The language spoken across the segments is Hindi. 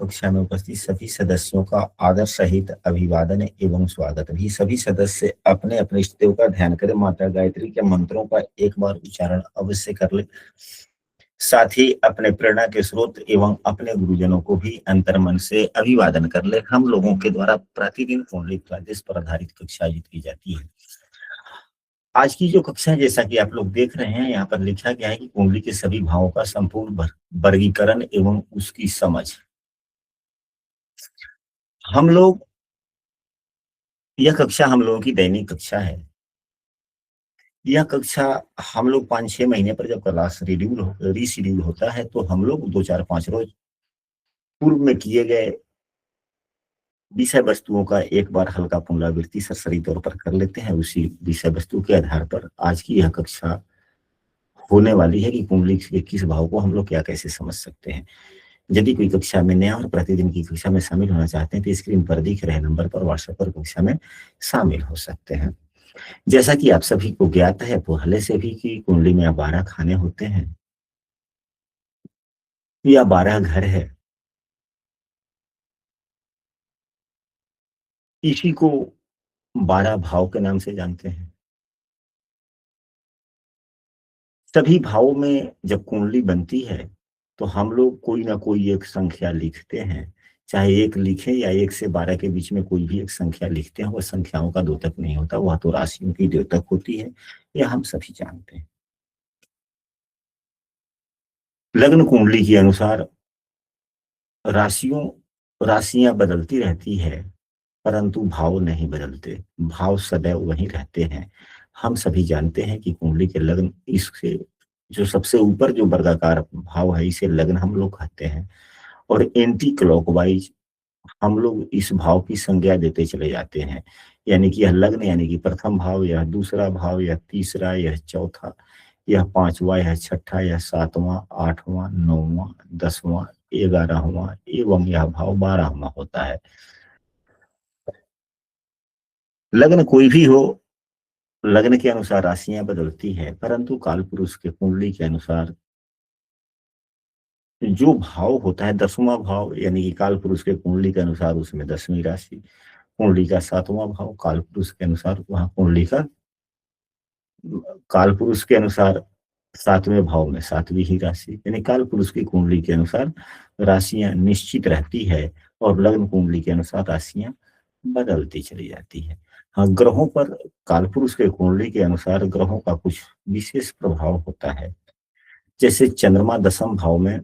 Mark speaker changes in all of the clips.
Speaker 1: कक्षा में उपस्थित सभी सदस्यों का आदर सहित अभिवादन एवं स्वागत भी। सभी सदस्य अपने अपने इष्टदेव का ध्यान करें। माता गायत्री के मंत्रों का एक बार उच्चारण अवश्य कर ले। साथ ही अपने प्रेरणा के स्रोत एवं अपने गुरुजनों को भी अंतर्मन से अभिवादन कर ले। हम लोगों के द्वारा प्रतिदिन कुंडली क्लासेस पर आधारित कक्षा आयोजित की जाती है। आज की जो कक्षा है, जैसा कि आप लोग देख रहे हैं, यहाँ पर लिखा गया है कि कुंडली के सभी भावों का संपूर्ण वर्गीकरण एवं उसकी समझ। हम लोग यह कक्षा हम लोगों की दैनिक कक्षा है। यह कक्षा हम लोग 5-6 महीने पर जब क्लास रीशेड्यूल होता है तो हम लोग 2-4-5 रोज पूर्व में किए गए विषय वस्तुओं का एक बार हल्का पुनरावृत्ति सरसरी तौर पर कर लेते हैं। उसी विषय वस्तु के आधार पर आज की यह कक्षा होने वाली है कि कुंडली के किस भाव को हम लोग क्या कैसे समझ सकते हैं। यदि कोई कक्षा में नया और प्रतिदिन की कक्षा में शामिल होना चाहते हैं तो स्क्रीन पर दिख रहे नंबर पर व्हाट्सएप पर कक्षा में शामिल हो सकते हैं। जैसा कि आप सभी को ज्ञात है पहले से भी कि कुंडली में 12 खाने होते हैं या 12 घर है। इसी को 12 भाव के नाम से जानते हैं। सभी भावों में जब कुंडली बनती है तो हम लोग कोई ना कोई एक संख्या लिखते हैं। चाहे 1 लिखें या 1 से 12 के बीच में कोई भी एक संख्या लिखते हैं। वह संख्याओं का द्योतक नहीं होता, वह तो राशियों की द्योतक होती है। यह हम सभी जानते हैं। लग्न कुंडली के अनुसार राशियां बदलती रहती है, परंतु भाव नहीं बदलते। भाव सदैव वहीं रहते हैं। हम सभी जानते हैं कि कुंडली के लग्न, इससे जो सबसे ऊपर जो वर्गाकार भाव है इसे लग्न हम लोग कहते हैं। और एंटी क्लॉकवाइज हम लोग इस भाव की संज्ञा देते चले जाते हैं। यानी कि यह लग्न यानी कि प्रथम भाव, यह दूसरा भाव, यह तीसरा, यह चौथा, यह पांचवा, यह छठा, यह सातवां, आठवां, नौवां, 10वां, 11वां एवं यह भाव 12वां होता है। लग्न कोई भी हो, लग्न के अनुसार राशियां बदलती है, परंतु काल पुरुष के कुंडली के अनुसार जो भाव होता है 10वां भाव, यानी कि काल पुरुष के कुंडली के अनुसार उसमें 10वीं राशि, कुंडली का 7वां भाव काल पुरुष के अनुसार वहां कुंडली का काल पुरुष के अनुसार 7वें भाव में 7वीं ही राशि। यानी काल पुरुष की कुंडली के अनुसार राशियां निश्चित रहती है और लग्न कुंडली के अनुसार राशियां बदलती चली जाती है। हाँ, ग्रहों पर काल पुरुष के कुंडली के अनुसार ग्रहों का कुछ विशेष प्रभाव होता है। जैसे चंद्रमा 10म भाव में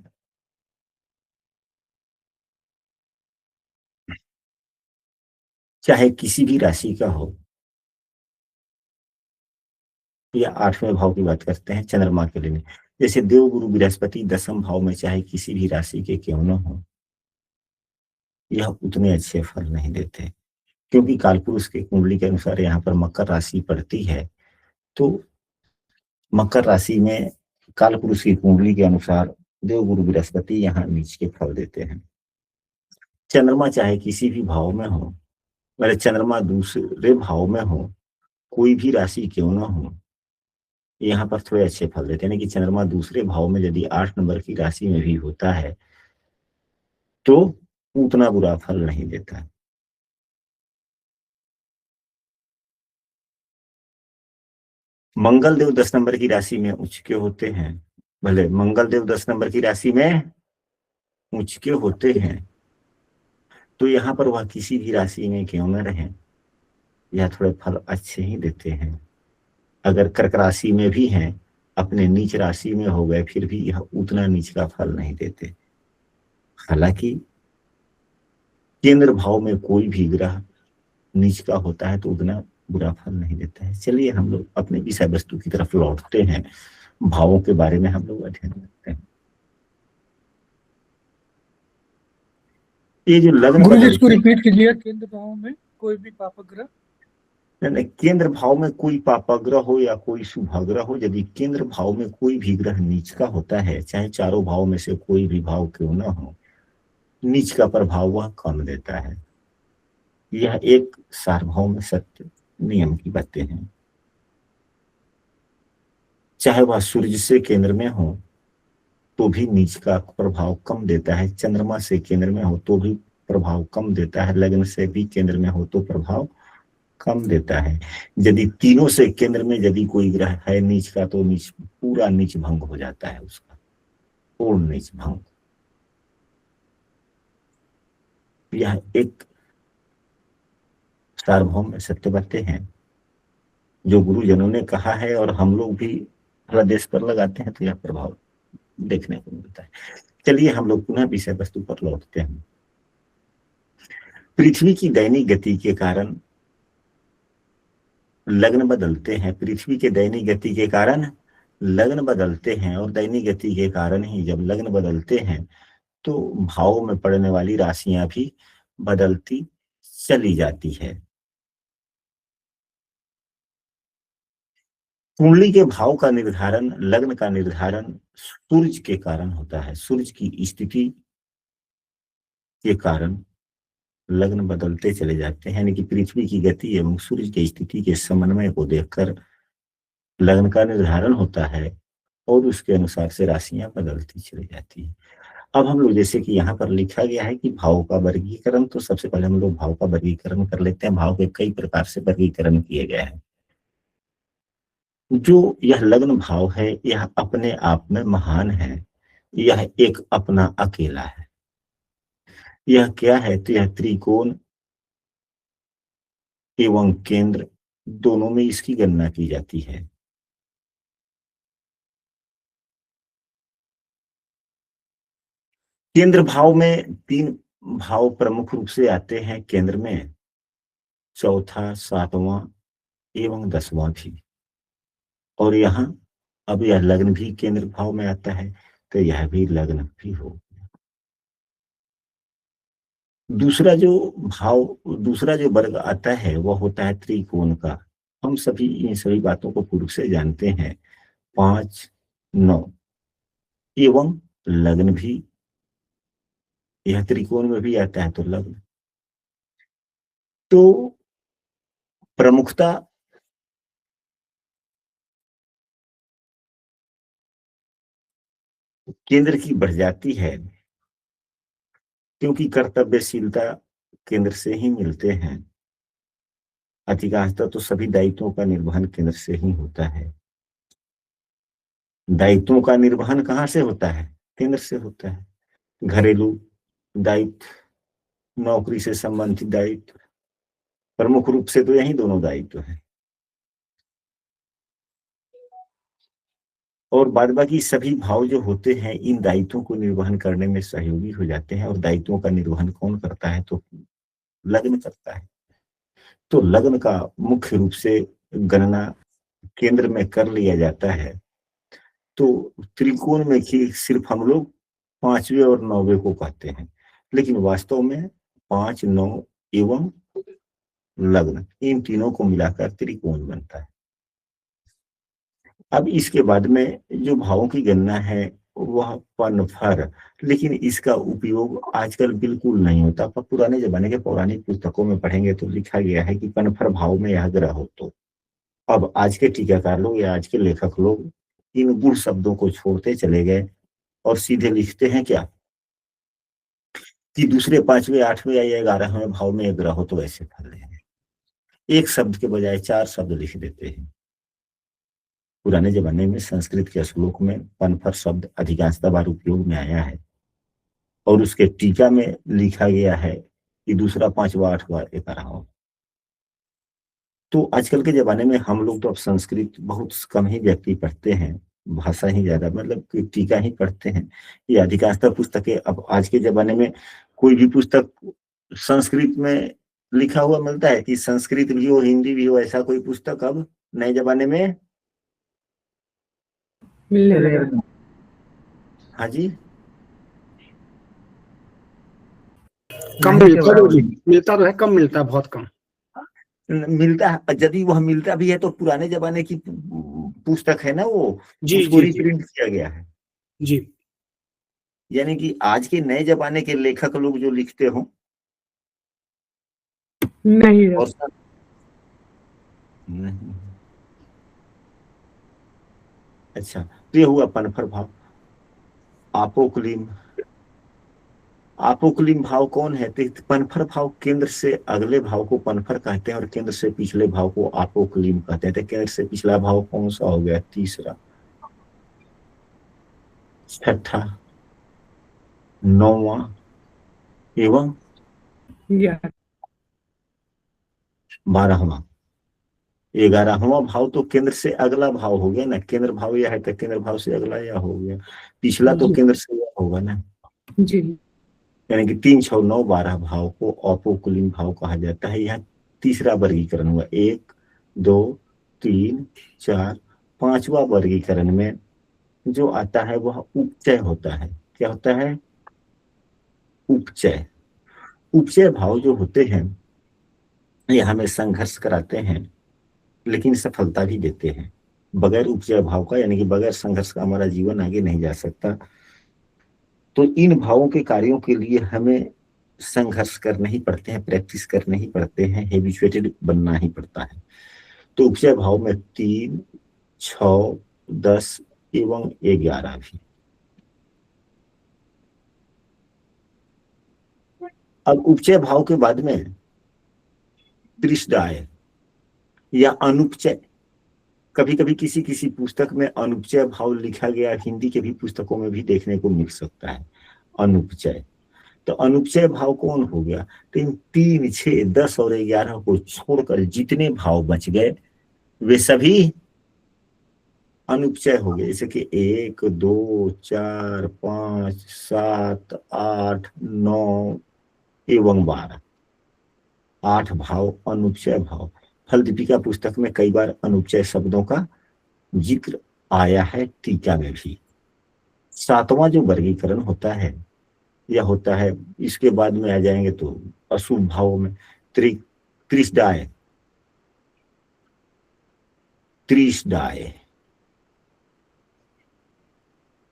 Speaker 1: चाहे किसी भी राशि का हो, या 8वें भाव की बात करते हैं चंद्रमा के लिए। जैसे देव गुरु बृहस्पति 10म भाव में चाहे किसी भी राशि के क्यों न हो, यह उतने अच्छे फल नहीं देते। क्योंकि कालपुरुष की कुंडली के अनुसार यहाँ पर मकर राशि पड़ती है, तो मकर राशि में कालपुरुष की कुंडली के अनुसार देवगुरु बृहस्पति यहाँ नीच के फल देते हैं। चंद्रमा चाहे किसी भी भाव में हो, मतलब चंद्रमा दूसरे भाव में हो, कोई भी राशि क्यों ना हो, यहाँ पर थोड़े अच्छे फल देते हैं। कि चंद्रमा दूसरे भाव में यदि 8 नंबर की राशि में भी होता है तो उतना बुरा फल नहीं देता। मंगल देव 10 नंबर की राशि में उच्च के होते हैं। भले मंगल देव 10 नंबर की राशि में उच्च के होते हैं, तो यहाँ पर वह किसी भी राशि में क्यों न रहे, यह थोड़े फल अच्छे ही देते हैं। अगर कर्क राशि में भी हैं, अपने नीच राशि में हो गए, फिर भी यह उतना नीच का फल नहीं देते। हालांकि केंद्र भाव में कोई भी ग्रह नीच का होता है तो उतना बुरा फल नहीं देता है। चलिए हम लोग अपने विषय वस्तु की तरफ लौटते हैं। भावों के बारे में हम लोग अध्ययन करते हैं। ये जो लग्न
Speaker 2: गुरु जी इसको रिपीट कीजिए। केंद्र भाव में कोई भी पापग्रह,
Speaker 1: केंद्र भाव में कोई पापग्रह हो या कोई शुभाग्रह हो, यदि केंद्र भाव में कोई भी ग्रह नीच का होता है, चाहे चारों भाव में से कोई भी भाव क्यों ना हो, नीच का प्रभाव वह कम देता है। यह एक सार्वभौम सत्य नियम की बातें हैं। चाहे वह सूर्य से केंद्र में हो तो भी नीच का प्रभाव कम देता है, चंद्रमा से केंद्र में हो तो भी प्रभाव कम देता है, लग्न से भी केंद्र में हो तो प्रभाव कम देता है। यदि तीनों से केंद्र में यदि कोई ग्रह है नीच का, तो नीच पूरा नीच भंग हो जाता है, उसका पूर्ण नीच भंग। यह एक सार्वभौम सत्य बातें हैं जो गुरुजनों ने कहा है, और हम लोग भी हृदय पर लगाते हैं तो यह प्रभाव देखने को मिलता है। चलिए हम लोग पुनः विषय वस्तु पर लौटते हैं। पृथ्वी की दैनिक गति के कारण लग्न बदलते हैं, पृथ्वी के दैनिक गति के कारण लग्न बदलते हैं, और दैनिक गति के कारण ही जब लग्न बदलते हैं तो भावों में पड़ने वाली राशियां भी बदलती चली जाती है। कुंडली के भाव का निर्धारण, लग्न का निर्धारण सूर्य के कारण होता है। सूर्य की स्थिति के कारण लग्न बदलते चले जाते हैं, यानी कि पृथ्वी की गति एवं सूर्य की स्थिति के समन्वय को देखकर लग्न का निर्धारण होता है, और उसके अनुसार से राशियां बदलती चली जाती है। अब हम लोग, जैसे कि यहाँ पर लिखा गया है कि भाव का वर्गीकरण, तो सबसे पहले हम लोग भाव का वर्गीकरण कर लेते हैं। भाव के कई प्रकार से वर्गीकरण किए गए हैं। जो यह लग्न भाव है यह अपने आप में महान है, यह एक अपना अकेला है। यह क्या है? तो यह त्रिकोण एवं केंद्र दोनों में इसकी गणना की जाती है। केंद्र भाव में 3 भाव प्रमुख रूप से आते हैं केंद्र में, चौथा, सातवां एवं 10वां भी। और यहाँ अब यह लग्न भी केंद्र भाव में आता है, तो यह भी लग्न भी हो। दूसरा जो भाव, दूसरा जो वर्ग आता है वह होता है त्रिकोण का। हम सभी इन सभी बातों को पूर्व से जानते हैं। 5, 9 एवं लग्न भी यह त्रिकोण में भी आता है, तो लग्न तो प्रमुखता केंद्र की बढ़ जाती है, क्योंकि कर्तव्यशीलता केंद्र से ही मिलते हैं। अधिकांशतः तो सभी दायित्वों का निर्वहन केंद्र से ही होता है। दायित्वों का निर्वहन कहाँ से होता है? केंद्र से होता है। घरेलू दायित्व, नौकरी से संबंधित दायित्व, प्रमुख रूप से तो यही दोनों दायित्व है। और बाद बाकी सभी भाव जो होते हैं इन दायित्वों को निर्वहन करने में सहयोगी हो जाते हैं। और दायित्वों का निर्वहन कौन करता है? तो लग्न करता है। तो लग्न का मुख्य रूप से गणना केंद्र में कर लिया जाता है। तो त्रिकोण में ही सिर्फ हम लोग 5वें और 9वें को कहते हैं, लेकिन वास्तव में 5, 9 एवं लग्न, इन तीनों को मिलाकर त्रिकोण बनता है। अब इसके बाद में जो भावों की गणना है वह पनफर, लेकिन इसका उपयोग आजकल बिल्कुल नहीं होता। पर पुराने जमाने के पौराणिक पुस्तकों में पढ़ेंगे तो लिखा गया है कि पनफर भाव में यह ग्रह हो। तो अब आज के टीकाकार लोग या आज के लेखक लोग इन गुण शब्दों को छोड़ते चले गए और सीधे लिखते हैं क्या कि दूसरे, 5वें, 8वें या 11वें भाव में एक ग्रह हो तो ऐसे फल लेंगे। एक शब्द के बजाय 4 शब्द लिख देते हैं। पुराने जमाने में संस्कृत के श्लोक में पनफर शब्द अधिकांशतः बार उपयोग में आया है, और उसके टीका में लिखा गया है कि दूसरा, 5वां, 8वां, 11वां। तो आजकल के जमाने में हम लोग तो अब संस्कृत बहुत कम ही व्यक्ति पढ़ते हैं, भाषा ही ज्यादा, मतलब कि टीका ही पढ़ते हैं। ये अधिकांशतः पुस्तकें अब आज के जमाने में कोई भी पुस्तक संस्कृत में लिखा हुआ मिलता है कि संस्कृत भी हो हिंदी भी हो, ऐसा कोई पुस्तक अब नए जमाने में
Speaker 2: मिलने लगा।
Speaker 1: हाँ जी,
Speaker 3: कम
Speaker 2: नहीं के
Speaker 3: मिलता तो
Speaker 2: बराबर।
Speaker 3: मिलता तो है, कम मिलता है, बहुत कम।
Speaker 1: मिलता है। यदि वह मिलता भी है तो पुराने जमाने की पुस्तक है ना, वो
Speaker 3: जी
Speaker 1: उसको
Speaker 3: जी जी
Speaker 1: रिप्रिंट किया गया है।
Speaker 3: जी।
Speaker 1: यानी कि आज के नए जमाने के लेखक लोग जो लिखते हो
Speaker 2: नहीं है।
Speaker 1: और नहीं। अच्छा, तो ये हुआ पनफर भाव। आपोक्लिम। आपोक्लिम भाव कौन है? तो पनफर भाव, केंद्र से अगले भाव को पनफर कहते हैं और केंद्र से पिछले भाव को आपोक्लिम कहते हैं। तो केंद्र से पिछला भाव कौन सा हो गया? तीसरा, छठा, नौवां एवं 12वां। 11वां भाव तो केंद्र से अगला भाव हो गया ना। केंद्र भाव यह है तो केंद्र भाव से अगला यह हो गया। पिछला तो
Speaker 2: जी
Speaker 1: केंद्र से यह होगा ना।
Speaker 2: जी
Speaker 1: यानी कि 3, 6, 9, 12 भाव को अपोक्लिम भाव कहा जाता है। यह तीसरा वर्गीकरण हुआ। 1, 2, 3, 4, 5वां वर्गीकरण में जो आता है वह उपचय होता है। क्या होता है? उपचय। उपचय भाव जो होते हैं ये हमें संघर्ष कराते हैं लेकिन सफलता भी देते हैं। बगैर उपचय भाव का, यानी कि बगैर संघर्ष का हमारा जीवन आगे नहीं जा सकता। तो इन भावों के कार्यों के लिए हमें संघर्ष करना ही पड़ते हैं, प्रैक्टिस करने ही पड़ते हैं, हैबिचुएटेड बनना ही पड़ता है। तो उपचय भाव में 3, 6, 10 एवं 11 भी। अब उपचय भाव के बाद में त्रिशदाय या अनुपचय। कभी कभी किसी किसी पुस्तक में अनुपचय भाव लिखा गया, हिंदी के भी पुस्तकों में भी देखने को मिल सकता है अनुपचय। तो अनुपचय भाव कौन हो गया? तो इन 3, 6, 10 और 11 को छोड़कर जितने भाव बच गए वे सभी अनुपचय हो गए। जैसे कि 1, 2, 4, 5, 7, 8, 9 एवं 12। 8 भाव अनुपचय भाव। फल दीपिका पुस्तक में कई बार अनुपचय शब्दों का जिक्र आया है, टीका में भी। 7वां जो वर्गीकरण होता है यह होता है, इसके बाद में आ जाएंगे तो अशुभ भावों में त्रिशदाय। त्रिशदाय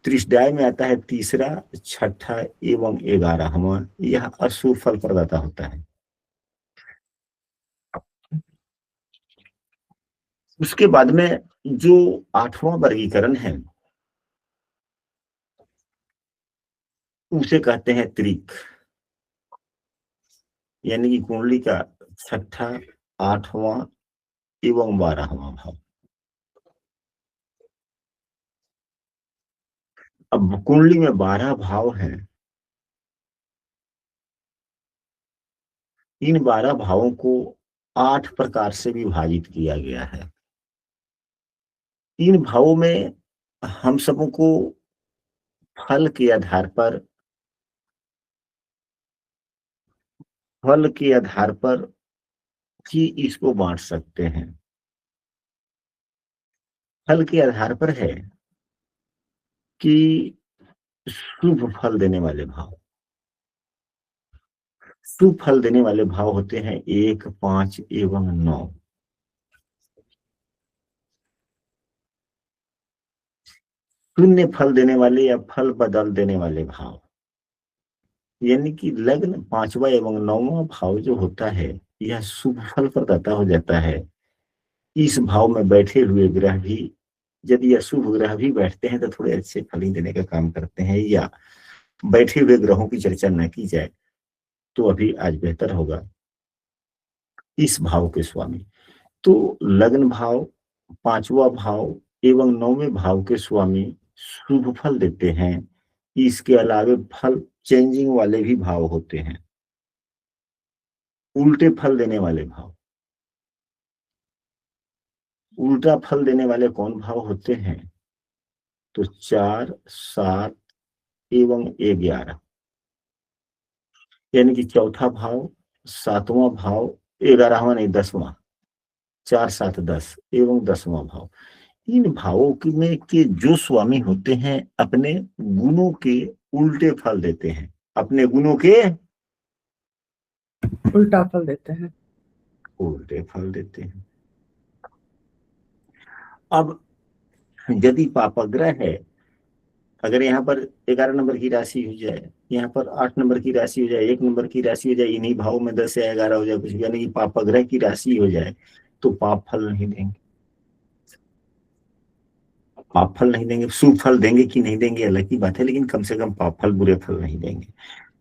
Speaker 1: त्रिशदाय में आता है तीसरा, छठा एवं 11वां। यह अशुभ फल प्रदाता होता है। उसके बाद में जो 8वां वर्गीकरण है उसे कहते हैं त्रिक, यानी कि कुंडली का छठा, 8वां एवं 12वां भाव। अब कुंडली में 12 भाव हैं। इन 12 भावों को 8 प्रकार से विभाजित किया गया है। इन भावों में हम सबों को फल के आधार पर ही इसको बांट सकते हैं। फल के आधार पर है कि शुभ फल देने वाले भाव। शुभ फल देने वाले भाव होते हैं 1, 5 एवं 9। शून्य फल देने वाले या फल बदल देने वाले भाव, यानी कि लग्न 5वां एवं 9वां भाव जो होता है यह शुभ फल प्रदाता हो जाता है। इस भाव में बैठे हुए ग्रह भी, यदि अशुभ ग्रह भी बैठते हैं तो थोड़े अच्छे फल ही देने का काम करते हैं। या बैठे हुए ग्रहों की चर्चा न की जाए तो अभी आज बेहतर होगा। इस भाव के स्वामी तो लग्न भाव, 5वां भाव एवं 9वें भाव के स्वामी शुभ फल देते हैं। इसके अलावे फल चेंजिंग वाले भी भाव होते हैं, उल्टे फल देने वाले भाव। उल्टा फल देने वाले कौन भाव होते हैं? तो 4, 7 एवं 11, यानी कि चौथा भाव, 7वां भाव, 11वां नहीं 10वां, 4, 7, 10 एवं 10वां भाव। इन भावों में के जो स्वामी होते हैं अपने गुणों के उल्टे फल देते हैं। अपने गुणों के
Speaker 2: उल्टा फल देते हैं।
Speaker 1: उल्टे फल देते हैं। अब यदि पापग्रह है, अगर यहाँ पर 11 नंबर की राशि हो जाए, यहाँ पर 8 नंबर की राशि हो जाए, 1 नंबर की राशि हो जाए, इन्हीं भाव में 10 या 11 हो जाए कुछ, यानी कि पापग्रह की राशि हो जाए तो पाप फल नहीं देंगे। पाप फल नहीं देंगे, शुभ फल देंगे कि नहीं देंगे अलग की बात है, लेकिन कम से कम पाप फल बुरे फल नहीं देंगे।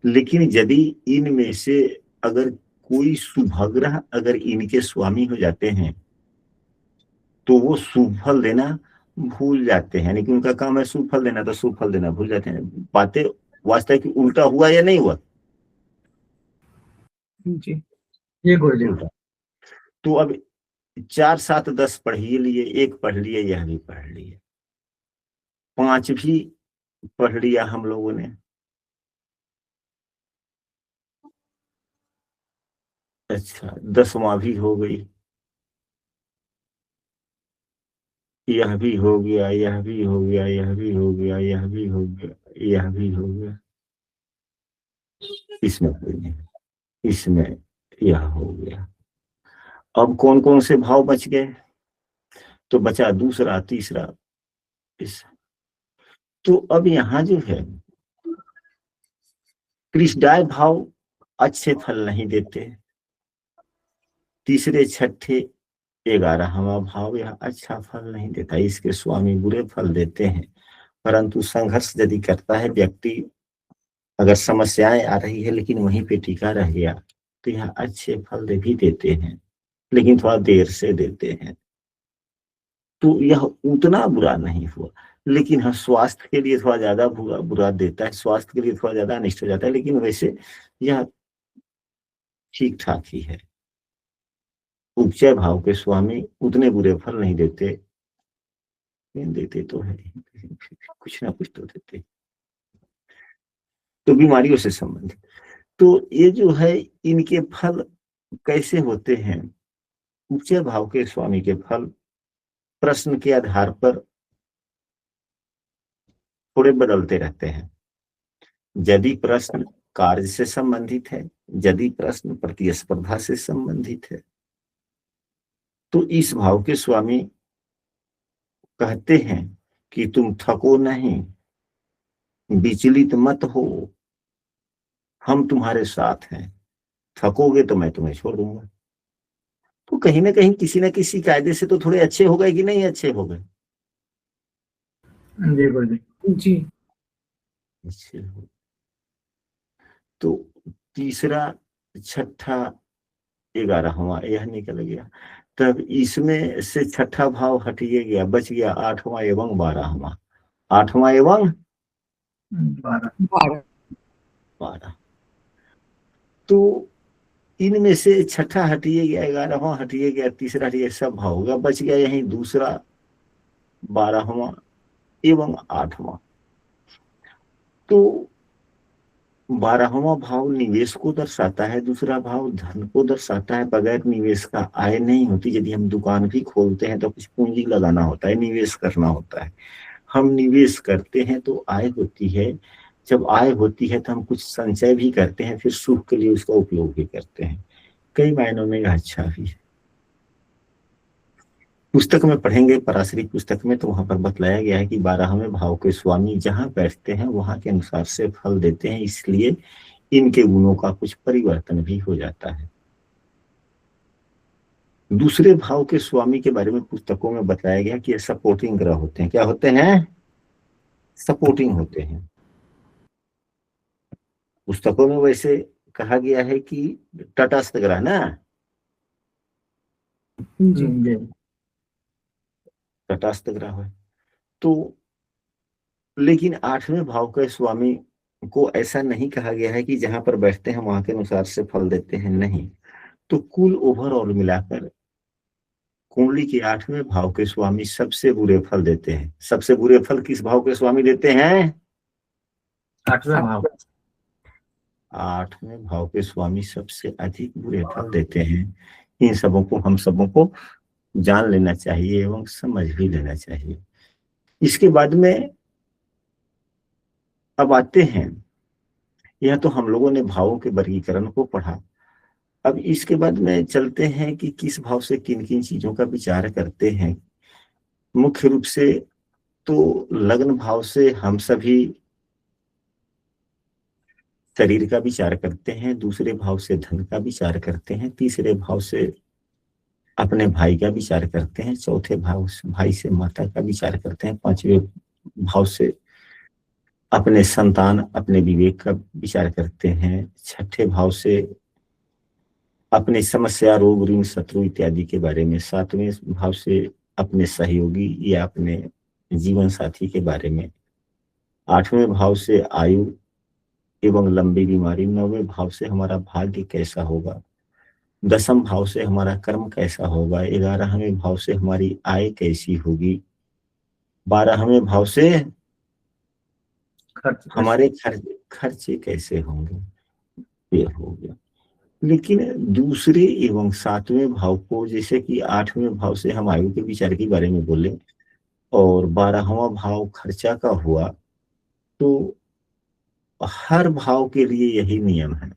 Speaker 1: लेकिन यदि इनमें से अगर कोई शुभग्रह अगर इनके स्वामी हो जाते हैं तो वो शुभ फल देना भूल जाते हैं, यानी कि उनका काम है शुभ फल देना, तो शुभ फल देना भूल जाते हैं। बातें वास्तव की उल्टा हुआ या नहीं हुआ?
Speaker 2: जी ये गुरुजी।
Speaker 1: उल्टा। तो अब 4 7 10 पढ़ ही लिए, एक पढ़ लिए, यह भी पढ़ लिए, 5 भी पढ़ लिया हम लोगों ने। अच्छा 10वां भी हो गई, यह भी हो गया, यह भी हो गया, यह भी हो गया, यह भी हो गया, यह भी हो गया, इसमें कोई नहीं, इसमें यह हो गया। अब कौन कौन से भाव बच गए? तो बचा दूसरा, तीसरा, इस। तो अब यहां जो है कृष्णाय भाव अच्छे फल नहीं देते, तीसरे छठे 11वां भाव यह अच्छा फल नहीं देता, इसके स्वामी बुरे फल देते हैं। परंतु संघर्ष यदि करता है व्यक्ति, अगर समस्याएं आ रही है लेकिन वहीं पे टिका रह गया, तो यह अच्छे फल भी देते हैं, लेकिन थोड़ा देर से देते हैं। तो यह उतना बुरा नहीं हुआ, लेकिन हाँ स्वास्थ्य के लिए थोड़ा ज्यादा बुरा बुरा देता है, स्वास्थ्य के लिए थोड़ा ज्यादा अनिष्ट हो जाता है, लेकिन वैसे यह ठीक ठाक ही है। उपचय भाव के स्वामी उतने बुरे फल नहीं देते, देते तो है कुछ ना कुछ तो देते। तो बीमारियों से संबंधित, तो ये जो है इनके फल कैसे होते हैं? उपचय भाव के स्वामी के फल प्रश्न के आधार पर थोड़े बदलते रहते हैं। यदि प्रश्न कार्य से संबंधित है, यदि प्रश्न प्रतिस्पर्धा से संबंधित है, तो इस भाव के स्वामी कहते हैं कि तुम थको नहीं, विचलित मत हो, हम तुम्हारे साथ हैं, थकोगे तो मैं तुम्हें छोड़ दूंगा। तो कहीं ना कहीं किसी ना किसी कायदे से तो थोड़े अच्छे हो गए कि नहीं अच्छे हो गए?
Speaker 2: जी गुरुजी। जी
Speaker 1: अच्छे हो। तो तीसरा, छठा, 11वां यह निकल गया। तब इसमें से छठा भाव हटिए गया, बच गया 8वां एवं 12वां। 8वां एवं
Speaker 2: 12
Speaker 1: 12। तो इनमें से छठा हटिए गया, 11वां हटिए गया, तीसरा हटिए, सब भाव होगा, बच गया यही दूसरा, 12वां एवं 8वां। तो 12वां भाव निवेश को दर्शाता है, दूसरा भाव धन को दर्शाता है। बगैर निवेश का आय नहीं होती। यदि हम दुकान भी खोलते हैं तो कुछ पूंजी लगाना होता है, निवेश करना होता है। हम निवेश करते हैं तो आय होती है, जब आय होती है तो हम कुछ संचय भी करते हैं, फिर सुख के लिए उसका उपयोग भी करते हैं। कई मायनों में यह अच्छा भी है। पुस्तक में पढ़ेंगे, पारस्परिक पुस्तक में, तो वहां पर बतलाया गया है कि 12वें भाव के स्वामी जहां बैठते हैं वहां के अनुसार से फल देते हैं, इसलिए इनके गुणों का कुछ परिवर्तन भी हो जाता है। दूसरे भाव के स्वामी के बारे में पुस्तकों में बताया गया कि ये सपोर्टिंग ग्रह होते हैं। क्या होते हैं? सपोर्टिंग होते हैं। पुस्तकों में वैसे कहा गया है कि तटस्थ ग्रह ना,
Speaker 2: जी
Speaker 1: तटस्थ ग्रह है। तो लेकिन 8वें भाव के स्वामी को ऐसा नहीं कहा गया है कि जहां पर बैठते हैं वहां के अनुसार से फल देते हैं, नहीं। तो कुल ओवरऑल मिलाकर कुंडली के 8वें भाव के स्वामी सबसे बुरे फल देते हैं। सबसे बुरे फल किस भाव के स्वामी देते हैं?
Speaker 2: 8वें भाव
Speaker 1: 8वें भाव के स्वामी सबसे अधिक बुरे फल देते हैं। इन सबों को हम सबों को जान लेना चाहिए एवं समझ भी लेना चाहिए। इसके बाद में अब आते हैं, यह तो हम लोगों ने भावों के वर्गीकरण को पढ़ा। अब इसके बाद में चलते हैं कि किस भाव से किन किन चीजों का विचार करते हैं। मुख्य रूप से तो लग्न भाव से हम सभी शरीर का विचार करते हैं, दूसरे भाव से धन का विचार करते हैं, तीसरे भाव से अपने भाई का विचार करते हैं, चौथे भाई से माता का विचार करते हैं, पांचवें भाव से अपने संतान, अपने विवेक का विचार करते हैं, छठे भाव से अपनी समस्या, रोग, ऋण, शत्रु इत्यादि के बारे में, सातवें भाव से अपने सहयोगी या अपने जीवन साथी के बारे में, आठवें भाव से आयु एवं लंबी बीमारी, नौवें भाव से हमारा भाग्य कैसा होगा, दसम भाव से हमारा कर्म कैसा होगा, 11वें भाव से हमारी आय कैसी होगी, 12वें भाव से हमारे खर्चे कैसे होंगे। ये हो गया। लेकिन दूसरे एवं सातवें भाव को, जैसे कि आठवें भाव से हम आयु के विचार के बारे में बोले और 12वां भाव खर्चा का हुआ, तो हर भाव के लिए यही नियम है।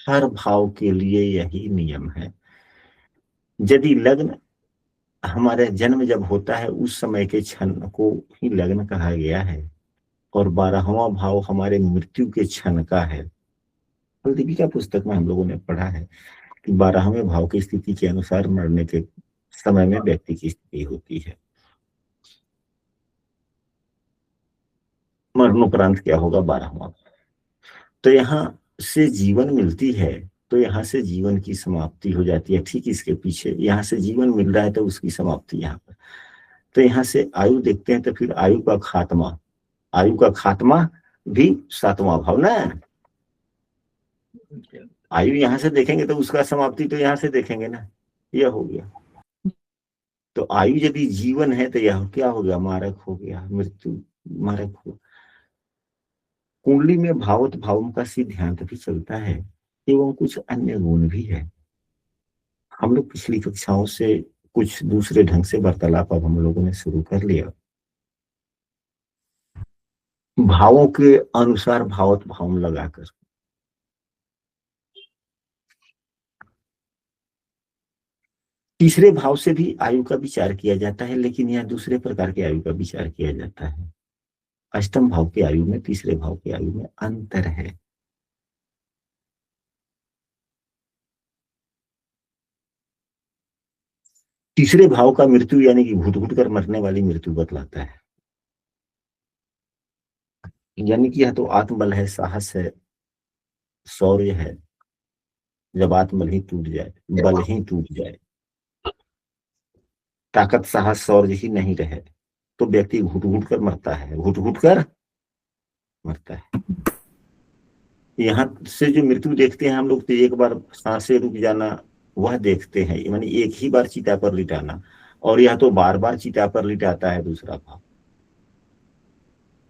Speaker 1: हर भाव के लिए यही नियम है। यदि लग्न हमारे जन्म जब होता है उस समय के क्षण को ही लग्न कहा गया है और 12वां भाव हमारे मृत्यु के क्षण का है। दीपिका पुस्तक में हम लोगों ने पढ़ा है कि 12वें भाव की स्थिति के अनुसार मरने के समय में व्यक्ति की स्थिति होती है। मरणोपरांत क्या होगा, 12वां। तो यहाँ से जीवन मिलती है, तो यहाँ से जीवन की समाप्ति हो जाती है। ठीक इसके पीछे यहाँ से जीवन मिल रहा है तो उसकी समाप्ति यहाँ पर। तो यहाँ से आयु देखते हैं तो फिर आयु का खात्मा, आयु का खात्मा भी 7वां भाव ना। आयु यहाँ से देखेंगे तो उसका समाप्ति तो यहाँ से देखेंगे ना। यह हो गया। तो आयु यदि जीवन है तो यह क्या हो गया, मारक हो गया, मृत्यु मारक हो। कुंडली में भावत भावों का सिद्धांत भी चलता है एवं कुछ अन्य गुण भी है। हम लोग पिछली कक्षाओं से कुछ दूसरे ढंग से वार्तालाप अब हम लोगों ने शुरू कर लिया। भावों के अनुसार भावत भाव लगाकर तीसरे भाव से भी आयु का विचार किया जाता है, लेकिन यहाँ दूसरे प्रकार के आयु का विचार किया जाता है। अष्टम भाव के आयु में तीसरे भाव के आयु में अंतर है। तीसरे भाव का मृत्यु यानी कि घुट घुट कर मरने वाली मृत्यु बतलाता है। यानी कि यह तो आत्मबल है, साहस है, शौर्य है। जब आत्मबल ही टूट जाए, बल ही टूट जाए, ताकत, साहस, शौर्य ही नहीं रहे, तो व्यक्ति घुट घुट कर मरता है, घुट घुट कर मरता है। यहाँ से जो मृत्यु देखते हैं हम लोग, तो एक बार सांसें रुक जाना वह देखते हैं, यानी एक ही बार चिता पर लिटाना, और यह तो बार बार चिता पर लिटाता है। दूसरा भाव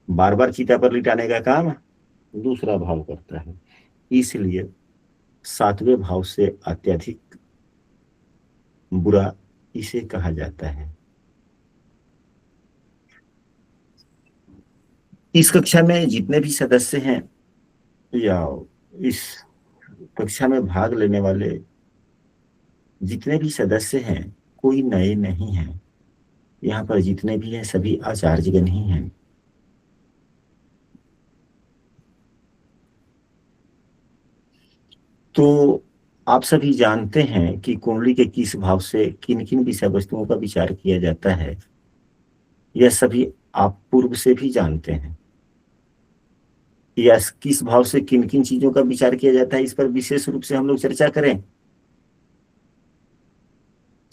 Speaker 1: बार बार चिता पर लिटाने का काम दूसरा भाव करता है। इसलिए सातवें भाव से अत्यधिक बुरा इसे कहा जाता है। इस कक्षा में जितने भी सदस्य हैं या इस कक्षा में भाग लेने वाले जितने भी सदस्य हैं, कोई नए नहीं हैं। यहाँ पर जितने भी हैं सभी आचार्यगण ही हैं। तो आप सभी जानते हैं कि कुंडली के किस भाव से किन किन विषय वस्तुओं का विचार किया जाता है। यह सभी आप पूर्व से भी जानते हैं। या किस भाव से किन किन चीजों का विचार किया जाता है, इस पर विशेष रूप से हम लोग चर्चा करें।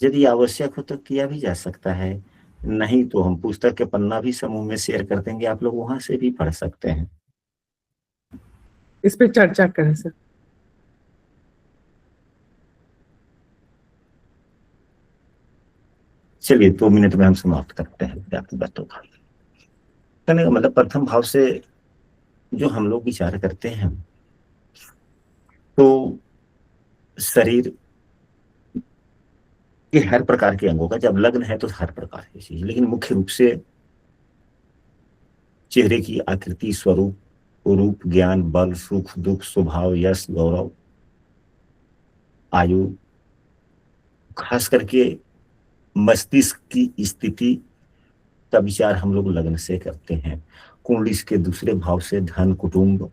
Speaker 1: यदि आवश्यक हो तो किया भी जा सकता है, नहीं तो हम पुस्तक के पन्ना भी समूह में शेयर कर देंगे, आप लोग वहां से भी पढ़ सकते हैं।
Speaker 2: इस पे चर्चा करें सर।
Speaker 1: चलिए 2 मिनट में हम समाप्त करते हैं आपकी बातों का। कहने का मतलब प्रथम भाव से जो हम लोग विचार करते हैं तो शरीर के हर प्रकार के अंगों का, जब लग्न है तो हर प्रकार की चीज, लेकिन मुख्य रूप से चेहरे की आकृति, स्वरूप, रूप, ज्ञान, बल, सुख, दुख, स्वभाव, यश, गौरव, आयु, खास करके मस्तिष्क की स्थिति का विचार हम लोग लग्न से करते हैं। कुंडली के दूसरे भाव से धन, कुटुंब,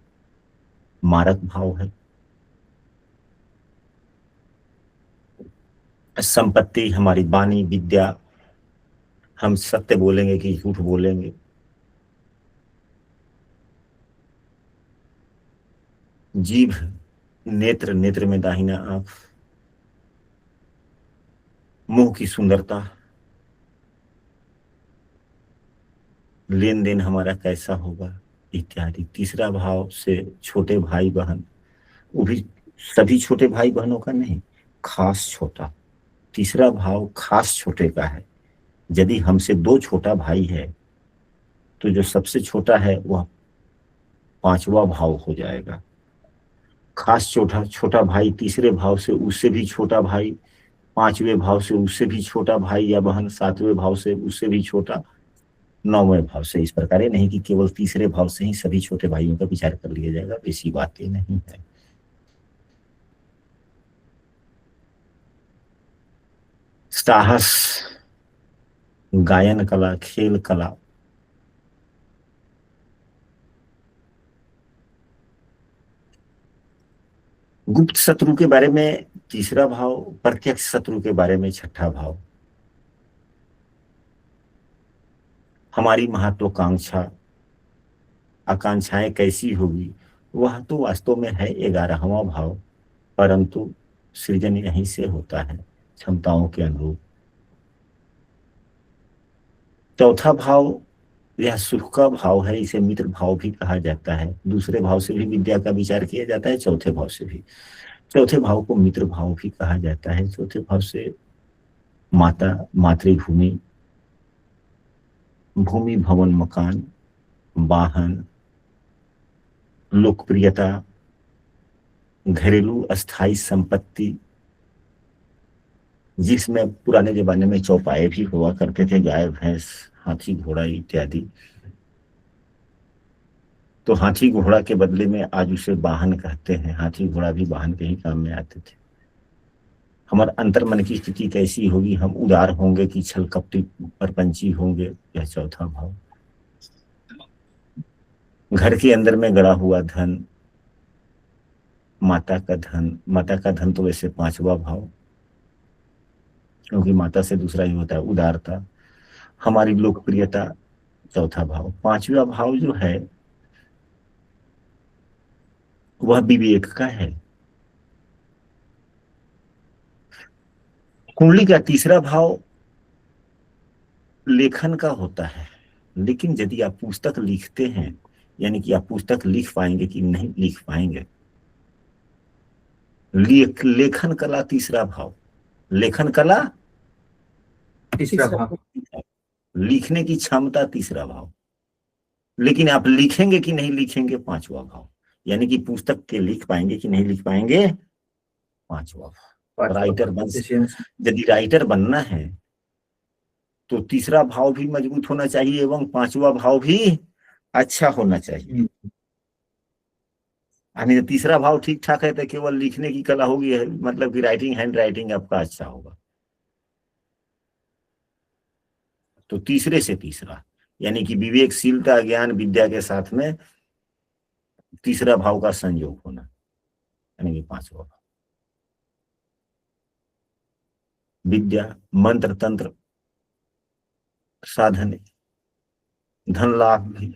Speaker 1: मारक भाव है। संपत्ति, हमारी वाणी, विद्या, हम सत्य बोलेंगे कि झूठ बोलेंगे, जीभ, नेत्र, नेत्र में दाहिना आंख, मुंह की सुंदरता, लेन देन हमारा कैसा होगा इत्यादि। तीसरा भाव से छोटे भाई बहन, वो भी सभी छोटे भाई बहनों का नहीं, खास छोटा। तीसरा भाव खास छोटे का है। यदि हमसे 2 छोटा भाई है तो जो सबसे छोटा है वह 5वां भाव हो जाएगा। खास छोटा छोटा भाई तीसरे भाव से उससे भी छोटा भाई, 5वें भाव से उससे भी छोटा भाई या बहन, 7वें भाव से उससे भी छोटा, 9वें भाव से। इस प्रकार नहीं कि केवल तीसरे भाव से ही सभी छोटे भाइयों का विचार कर लिया जाएगा, ऐसी बातें नहीं है। साहस, गायन कला, खेल कला, गुप्त शत्रु के बारे में तीसरा भाव, प्रत्यक्ष शत्रु के बारे में छठा भाव। हमारी महत्वाकांक्षा, आकांक्षाएं कैसी होगी, वह तो वास्तव में है 11वां भाव, परंतु सृजन यहीं से होता है क्षमताओं के अनुरूप। चौथा भाव यह सुख का भाव है, इसे मित्र भाव भी कहा जाता है। दूसरे भाव से भी विद्या का विचार किया जाता है, चौथे भाव से भी। चौथे भाव को मित्र भाव भी कहा जाता है। चौथे भाव से माता, मातृभूमि, भूमि, भवन, मकान, वाहन, लोकप्रियता, घरेलू अस्थाई संपत्ति, जिसमें पुराने जमाने में चौपाए भी हुआ करते थे, गाय, भैंस, हाथी, घोड़ा इत्यादि। तो हाथी घोड़ा के बदले में आज उसे वाहन कहते हैं। हाथी घोड़ा भी वाहन के ही काम में आते थे। हमारे अंतर्मन की स्थिति कैसी होगी, हम उदार होंगे कि छल कपटी परपंची होंगे, यह चौथा भाव। घर के अंदर में गड़ा हुआ धन, माता का धन, माता का धन तो वैसे 5वां भाव, क्योंकि माता से दूसरा ही होता है, उदारता। हमारी लोकप्रियता, चौथा भाव। 5वां भाव जो है वह विवेक का है। कुंडली का तीसरा भाव लेखन का होता है। लेकिन यदि आप पुस्तक लिखते हैं, यानी कि आप पुस्तक लिख पाएंगे कि नहीं लिख पाएंगे, लेखन कला तीसरा भाव, लेखन कला
Speaker 3: तीसरा भाव,
Speaker 1: लिखने की क्षमता तीसरा भाव। लेकिन आप लिखेंगे कि नहीं लिखेंगे, 5वां भाव। यानी कि पुस्तक के लिख पाएंगे कि नहीं लिख पाएंगे, 5वां भाव। राइटर बन, यदि राइटर बनना है तो तीसरा भाव भी मजबूत होना चाहिए एवं 5वां भाव भी अच्छा होना चाहिए। यानी तीसरा भाव ठीक ठाक है तो केवल लिखने की कला होगी, मतलब कि राइटिंग, हैंड राइटिंग आपका अच्छा होगा। तो तीसरे से तीसरा, यानी कि विवेकशीलता, ज्ञान, विद्या के साथ में तीसरा भाव का संयोग होना, यानी कि 5वां भाव। विद्या, मंत्र, तंत्र, साधन, धन लाभ भी,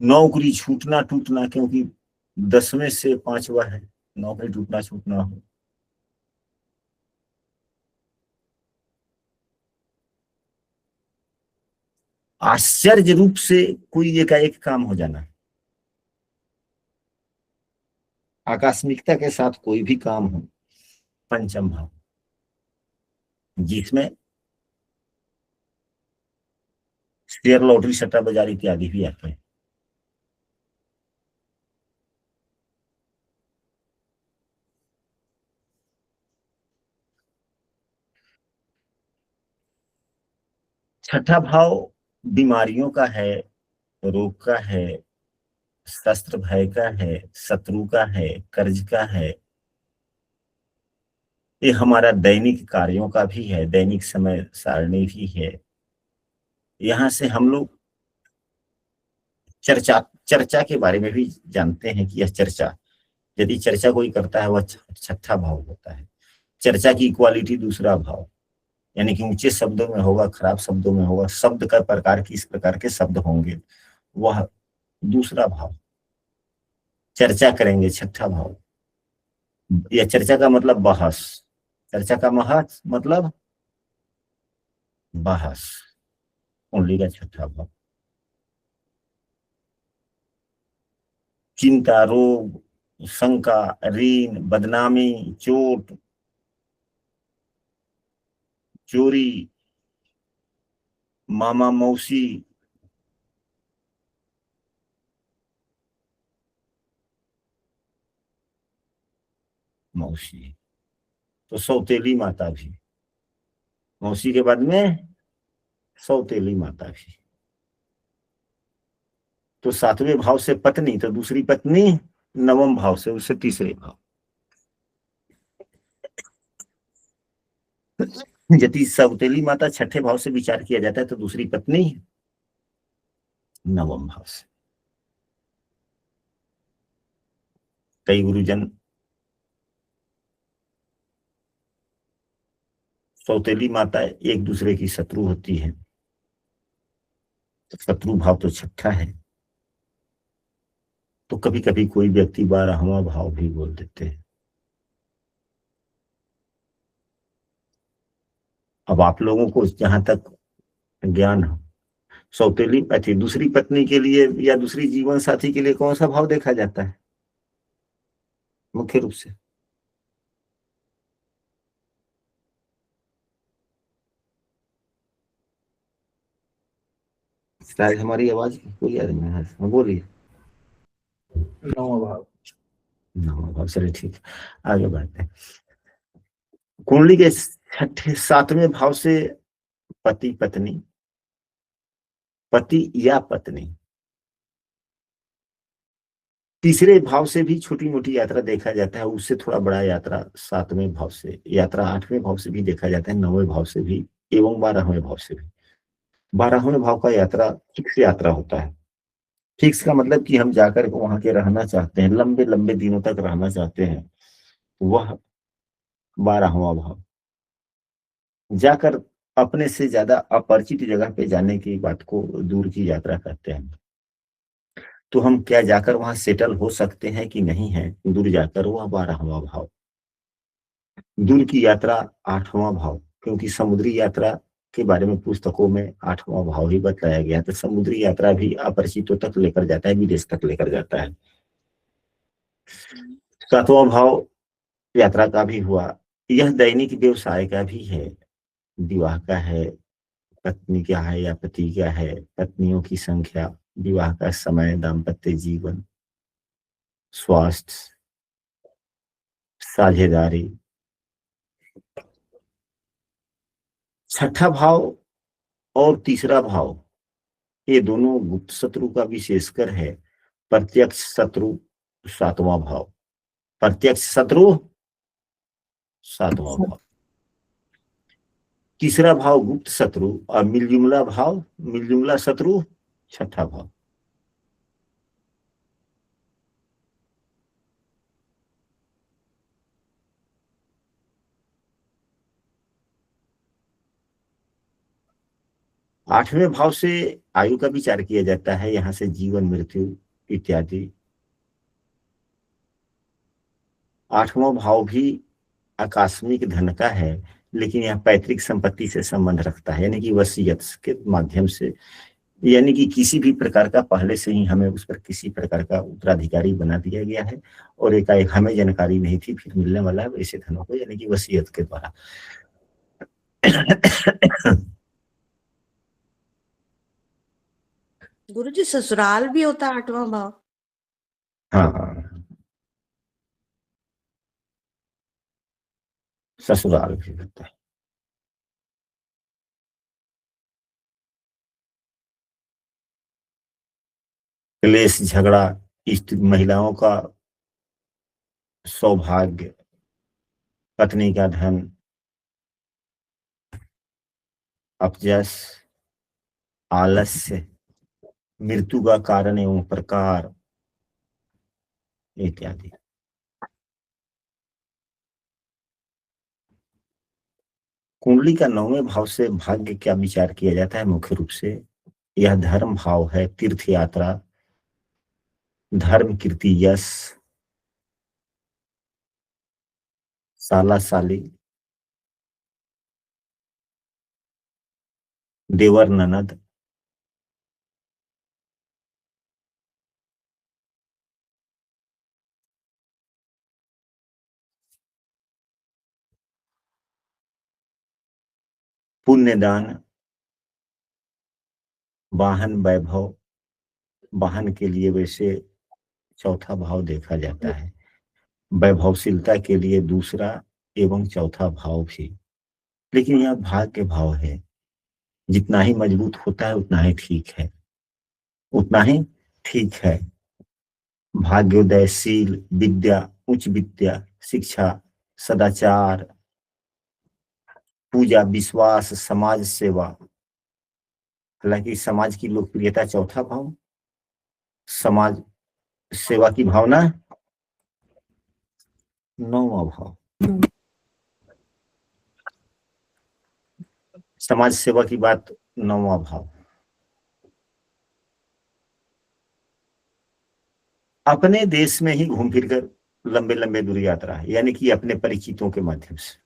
Speaker 1: नौकरी छूटना टूटना, क्योंकि 10वें से 5वां है, नौकरी टूटना छूटना हो। आश्चर्य रूप से कोई एकाएक काम हो जाना, आकस्मिकता के साथ कोई भी काम हो, 5वां भाव, जिसमें शेयर, लॉटरी, सट्टा बाजार इत्यादि भी आते हैं। छठा भाव बीमारियों का है, रोग का है, शस्त्र भय का है, शत्रु का है, कर्ज का है। ये हमारा दैनिक कार्यों का भी है, दैनिक समय सारणी भी है। यहां से हम लोग चर्चा के बारे में भी जानते हैं कि यह चर्चा यदि चर्चा कोई करता है वह छठा भाव होता है। चर्चा की क्वालिटी दूसरा भाव, यानी कि ऊंचे शब्दों में होगा, खराब शब्दों में होगा, शब्द का प्रकार किस प्रकार के शब्द होंगे, वह दूसरा भाव। चर्चा करेंगे छठा भाव। या चर्चा का मतलब बहस, चर्चा का महत्व मतलब बहस, कुंडली का छठा भाव। चिंता, रोग, शंका, ऋण, बदनामी, चोट, चोरी, मामा मौसी, मौसी तो सौतेली माता भी, मौसी के बाद में सौतेली माता भी। तो सातवें भाव से पत्नी, तो दूसरी पत्नी नवम भाव से, उससे तीसरे भाव। यदि सौतेली माता छठे भाव से विचार किया जाता है तो दूसरी पत्नी नवम भाव से। कई गुरुजन सौतेली माता एक दूसरे की शत्रु होती है, शत्रु भाव तो छठा है, तो कभी कभी कोई व्यक्ति 12वां भाव भी बोल देते हैं। अब आप लोगों को जहां तक ज्ञान हो, सौतेली पति दूसरी पत्नी के लिए या दूसरी जीवन साथी के लिए कौन सा भाव देखा जाता है मुख्य रूप से? शायद हमारी आवाज कोई याद नहीं है, बोलिए।
Speaker 3: नौवां भाव।
Speaker 1: नवम भाव, चलिए ठीक है, आगे बढ़ते हैं। कुंडली के छठे सातवें भाव से पति पत्नी, पति या पत्नी, तीसरे भाव से भी छोटी मोटी यात्रा देखा जाता है, उससे थोड़ा बड़ा यात्रा सातवें भाव से, यात्रा आठवें भाव से भी देखा जाता है, नौवें भाव से भी एवं 12वें भाव से भी। 12वें भाव का यात्रा फिक्स यात्रा होता है। फिक्स का मतलब कि हम जाकर वहां के रहना चाहते हैं, लंबे लंबे दिनों तक रहना चाहते हैं, वह 12वां भाव। जाकर अपने से ज्यादा अपरिचित जगह पे जाने की बात को दूर की यात्रा कहते हैं। तो हम क्या जाकर वहां सेटल हो सकते हैं कि नहीं है, दूर जाकर, वह 12वां भाव। दूर की यात्रा 8वां भाव, क्योंकि समुद्री यात्रा के बारे में पुस्तकों में 8वां भाव ही बताया गया, तो समुद्री यात्रा भी अपरिचितों तक लेकर जाता है, विदेश तक लेकर जाता है। 7वां भाव यात्रा का भी हुआ, यह दैनिक व्यवसाय का भी है, विवाह का है, पत्नी क्या है या पति क्या है, पत्नियों की संख्या, विवाह का समय, दाम्पत्य जीवन, स्वास्थ्य, साझेदारी। छठा भाव और तीसरा भाव, ये दोनों गुप्त शत्रु का विशेषकर है। प्रत्यक्ष शत्रु 7वां भाव, प्रत्यक्ष शत्रु 7वां भाव, तीसरा भाव गुप्त शत्रु, और मिलजुमला भाव, मिलजुमला शत्रु छठा भाव। आठवें भाव से आयु का विचार किया जाता है, यहां से जीवन, मृत्यु इत्यादि। 8वां भाव भी आकस्मिक धन का है, लेकिन यह पैतृक संपत्ति से संबंध रखता है, यानी कि वसीयत के माध्यम से, यानी कि किसी भी प्रकार का पहले से ही हमें उस पर किसी प्रकार का उत्तराधिकारी बना दिया गया है, और एक हमें जानकारी नहीं थी, फिर मिलने वाला है वैसे धनों को, यानी कि वसीयत के द्वारा।
Speaker 4: गुरुजी ससुराल भी होता है 8वां भाव?
Speaker 1: हाँ हाँ, ससुराल भी होता है। क्लेश, झगड़ा, महिलाओं का सौभाग्य, पत्नी का धन, अपजस, आलस्य, मृत्यु का कारण एवं प्रकार इत्यादि। कुंडली का 9वें भाव से भाग्य क्या विचार किया जाता है? मुख्य रूप से यह धर्म भाव है, तीर्थ यात्रा, धर्म, कीर्ति, यश, साला साली, देवर ननद, पुण्यदान, वाहन, वैभव। वाहन के लिए वैसे चौथा भाव देखा जाता है, वैभवशीलता के लिए दूसरा एवं चौथा भाव भी, लेकिन यह भाग्य भाव है। जितना ही मजबूत होता है उतना ही ठीक है, उतना ही ठीक है। भाग्योदयशील, विद्या, उच्च विद्या, शिक्षा, सदाचार, पूजा, विश्वास, समाज सेवा। हालांकि समाज की लोकप्रियता चौथा भाव, समाज सेवा की भावना 9वां भाव। समाज सेवा की बात 9वां भाव। अपने देश में ही घूम फिर कर लंबे लंबे दूर यात्रा है, यानी कि अपने परिचितों के माध्यम से,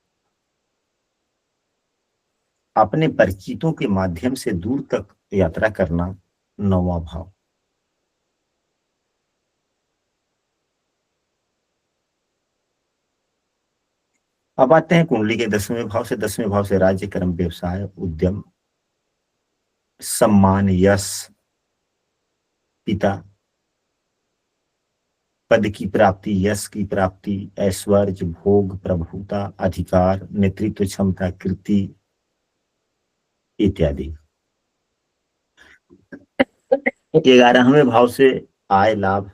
Speaker 1: अपने परिचितों के माध्यम से दूर तक यात्रा करना 9वां भाव। अब आते हैं कुंडली के 10वें भाव से। 10वें भाव से राज्य, कर्म, व्यवसाय, उद्यम, सम्मान, यश, पिता, पद की प्राप्ति, यश की प्राप्ति, ऐश्वर्य, भोग, प्रभुता, अधिकार, नेतृत्व क्षमता, कीर्ति इत्यादि। 11वें भाव से आय, लाभ।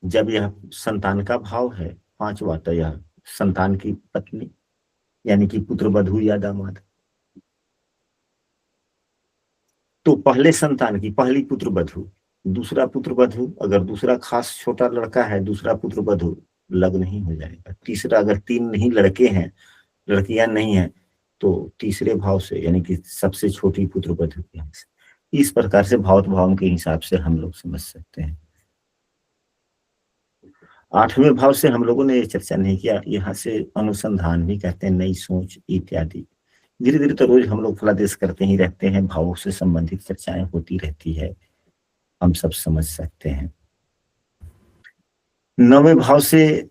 Speaker 1: जब यह संतान का भाव है 5वां, तो यह संतान की पत्नी यानी कि पुत्र वधू या दामाद। तो पहले संतान की पहली पुत्र वधू, दूसरा पुत्र वधू, अगर दूसरा खास छोटा लड़का है दूसरा पुत्र वधू लग्न नहीं हो जाएगा। तीसरा, अगर 3 नहीं लड़के हैं, लड़कियां नहीं है, तो तीसरे भाव से यानी कि सबसे छोटी पुत्र वधू के यहाँ से। इस प्रकार से भाव भाव के हिसाब से हम लोग समझ सकते हैं। 8वें भाव से हम लोगों ने ये चर्चा नहीं किया, यहाँ से अनुसंधान भी कहते हैं, नई सोच इत्यादि। धीरे धीरे तो रोज हम लोग फलादेश करते ही रहते हैं, भावों से संबंधित चर्चाएं होती रहती है, हम सब समझ सकते हैं। 9वें भाव से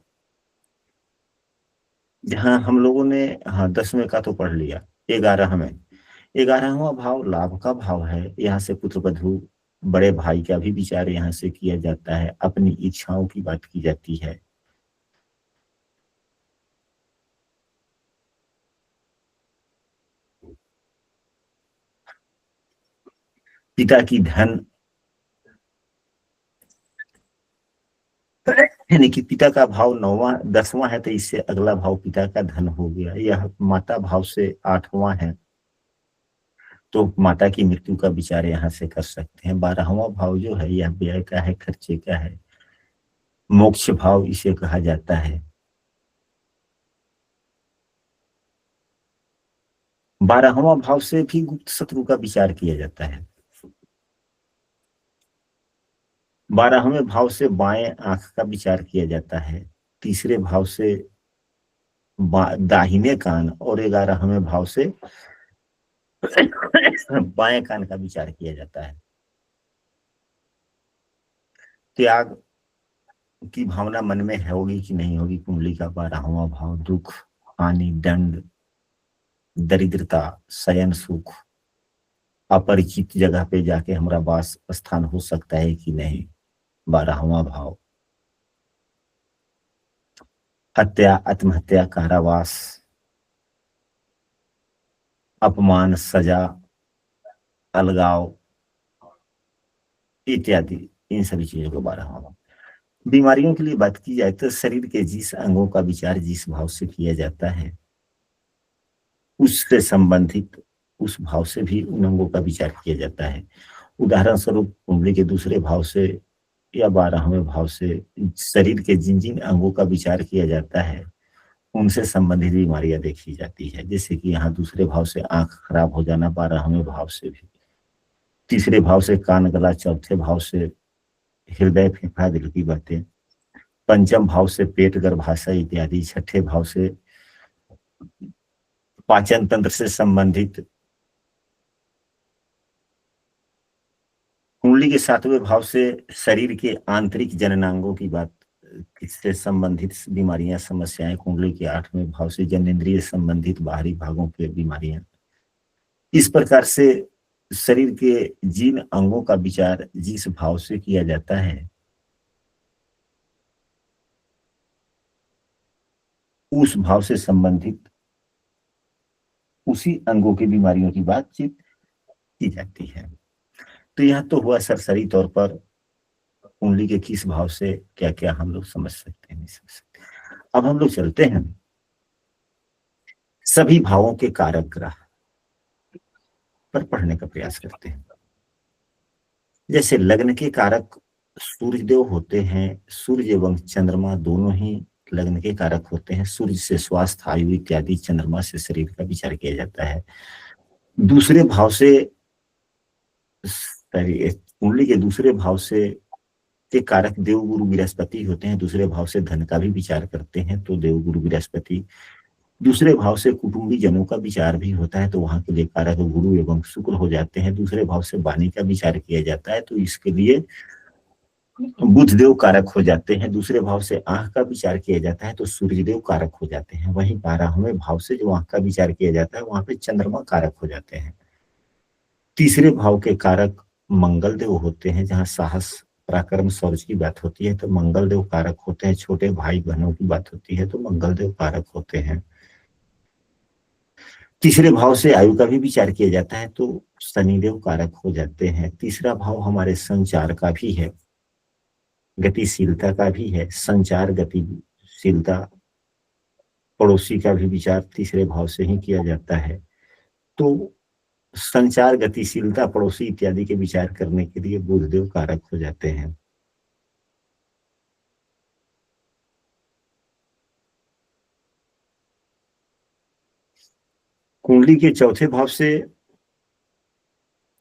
Speaker 1: जहां हम लोगों ने 10वें का तो पढ़ लिया, 11वां भाव लाभ का भाव है। यहाँ से पुत्र वधू, बड़े भाई का भी विचार यहाँ से किया जाता है, अपनी इच्छाओं की बात की जाती है। पिता की धन, यानी कि पिता का भाव 10वां है, तो इससे अगला भाव पिता का धन हो गया। यह माता भाव से 8वां है, तो माता की मृत्यु का विचार यहाँ से कर सकते हैं। 12वां भाव जो है यह व्यय का है, खर्चे का है, मोक्ष भाव इसे कहा जाता है। 12वां भाव से भी गुप्त शत्रु का विचार किया जाता है। 12वें भाव से बाएं आंख का विचार किया जाता है। तीसरे भाव से दाहिने कान, और 11वें भाव से बाएं कान का विचार किया जाता है। त्याग की भावना मन में होगी कि नहीं होगी? कुंडली का 12वां भाव दुख, हानि, दंड, दरिद्रता, शयन सुख, अपरिचित जगह पे जाके हमारा वास स्थान हो सकता है कि नहीं, 12वां भाव। हत्या, आत्महत्या, कारावास, अपमान, सजा, अलगाव इत्यादि, इन सभी चीजों को 12वां भाव। बीमारियों के लिए बात की जाए तो शरीर के जिस अंगों का विचार जिस भाव से किया जाता है उससे संबंधित उस भाव से भी उन अंगों का विचार किया जाता है। उदाहरण स्वरूप कुंडली के दूसरे भाव से या 12वें भाव से शरीर के जिन जिन अंगों का विचार किया जाता है उनसे संबंधित बीमारियां देखी जाती है। जैसे कि यहाँ दूसरे भाव से आंख खराब हो जाना, 12वें भाव से भी, तीसरे भाव से कान गला, चौथे भाव से हृदय फेफड़ा दिल की बातें, पंचम भाव से पेट गर्भाशय इत्यादि, छठे भाव से पाचन तंत्र से संबंधित, कुंडली के 7वें भाव से शरीर के आंतरिक जननांगों की बात, इससे संबंधित बीमारियां समस्याएं, कुंडली के 8वें भाव से जनेंद्रिय संबंधित बाहरी भागों के बीमारियां। इस प्रकार से शरीर के जिन अंगों का विचार जिस भाव से किया जाता है, उस भाव से संबंधित उसी अंगों की बीमारियों की बातचीत की जाती है। तो यह तो हुआ सरसरी तौर पर कुंडली के किस भाव से क्या क्या हम लोग समझ सकते हैं, नहीं समझ सकते। अब हम लोग चलते हैं सभी भावों के कारक ग्रह पर पढ़ने का प्रयास करते हैं। जैसे लग्न के कारक सूर्य देव होते हैं, सूर्य एवं चंद्रमा दोनों ही लग्न के कारक होते हैं। सूर्य से स्वास्थ्य, आयु इत्यादि, चंद्रमा से शरीर का विचार किया जाता है। दूसरे भाव से कुंडली के दूसरे भाव से के कारक देवगुरु बृहस्पति होते हैं। दूसरे भाव से धन का भी विचार करते हैं तो देवगुरु बृहस्पति। दूसरे भाव से कुटुंबी जनों का विचार भी होता है तो वहां के लिए कारक गुरु एवं शुक्र हो जाते हैं। दूसरे भाव से वाणी का विचार किया जाता है तो इसके लिए बुध देव कारक हो जाते हैं। दूसरे भाव से आंख का विचार किया जाता है तो सूर्य देव कारक हो जाते हैं। वहीं 12वें भाव से जो आंख का विचार किया जाता है वहां पे चंद्रमा कारक हो जाते हैं। तीसरे भाव के कारक मंगल देव होते हैं। जहां साहस, पराक्रम, शौर्य की बात होती है तो मंगल देव कारक होते हैं। छोटे भाई बहनों की बात होती है तो मंगल देव कारक होते हैं। तीसरे भाव से आयु का भी विचार किया जाता है तो शनिदेव कारक हो जाते हैं। तीसरा भाव हमारे संचार का भी है, गतिशीलता का भी है। संचार, गतिशीलता, पड़ोसी का भी विचार तीसरे भाव से ही किया जाता है। तो संचार, गतिशीलता, पड़ोसी इत्यादि के विचार करने के लिए बुधदेव कारक हो जाते हैं। कुंडली के चौथे भाव से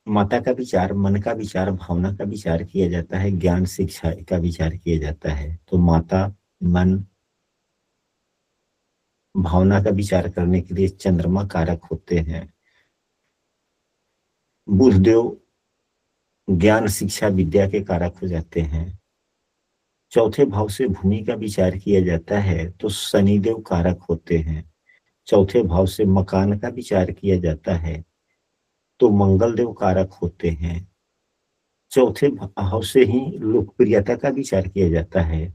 Speaker 1: माता का विचार, मन का विचार, भावना का विचार किया जाता है। ज्ञान, शिक्षा का विचार किया जाता है तो माता, मन, भावना का विचार करने के लिए चंद्रमा कारक होते हैं। बुधदेव ज्ञान, शिक्षा, विद्या के कारक हो जाते हैं। चौथे भाव से भूमि का विचार किया जाता है तो शनिदेव कारक होते हैं। चौथे भाव से मकान का विचार किया जाता है तो मंगल देव कारक होते हैं। चौथे भाव से ही लोकप्रियता का विचार किया जाता है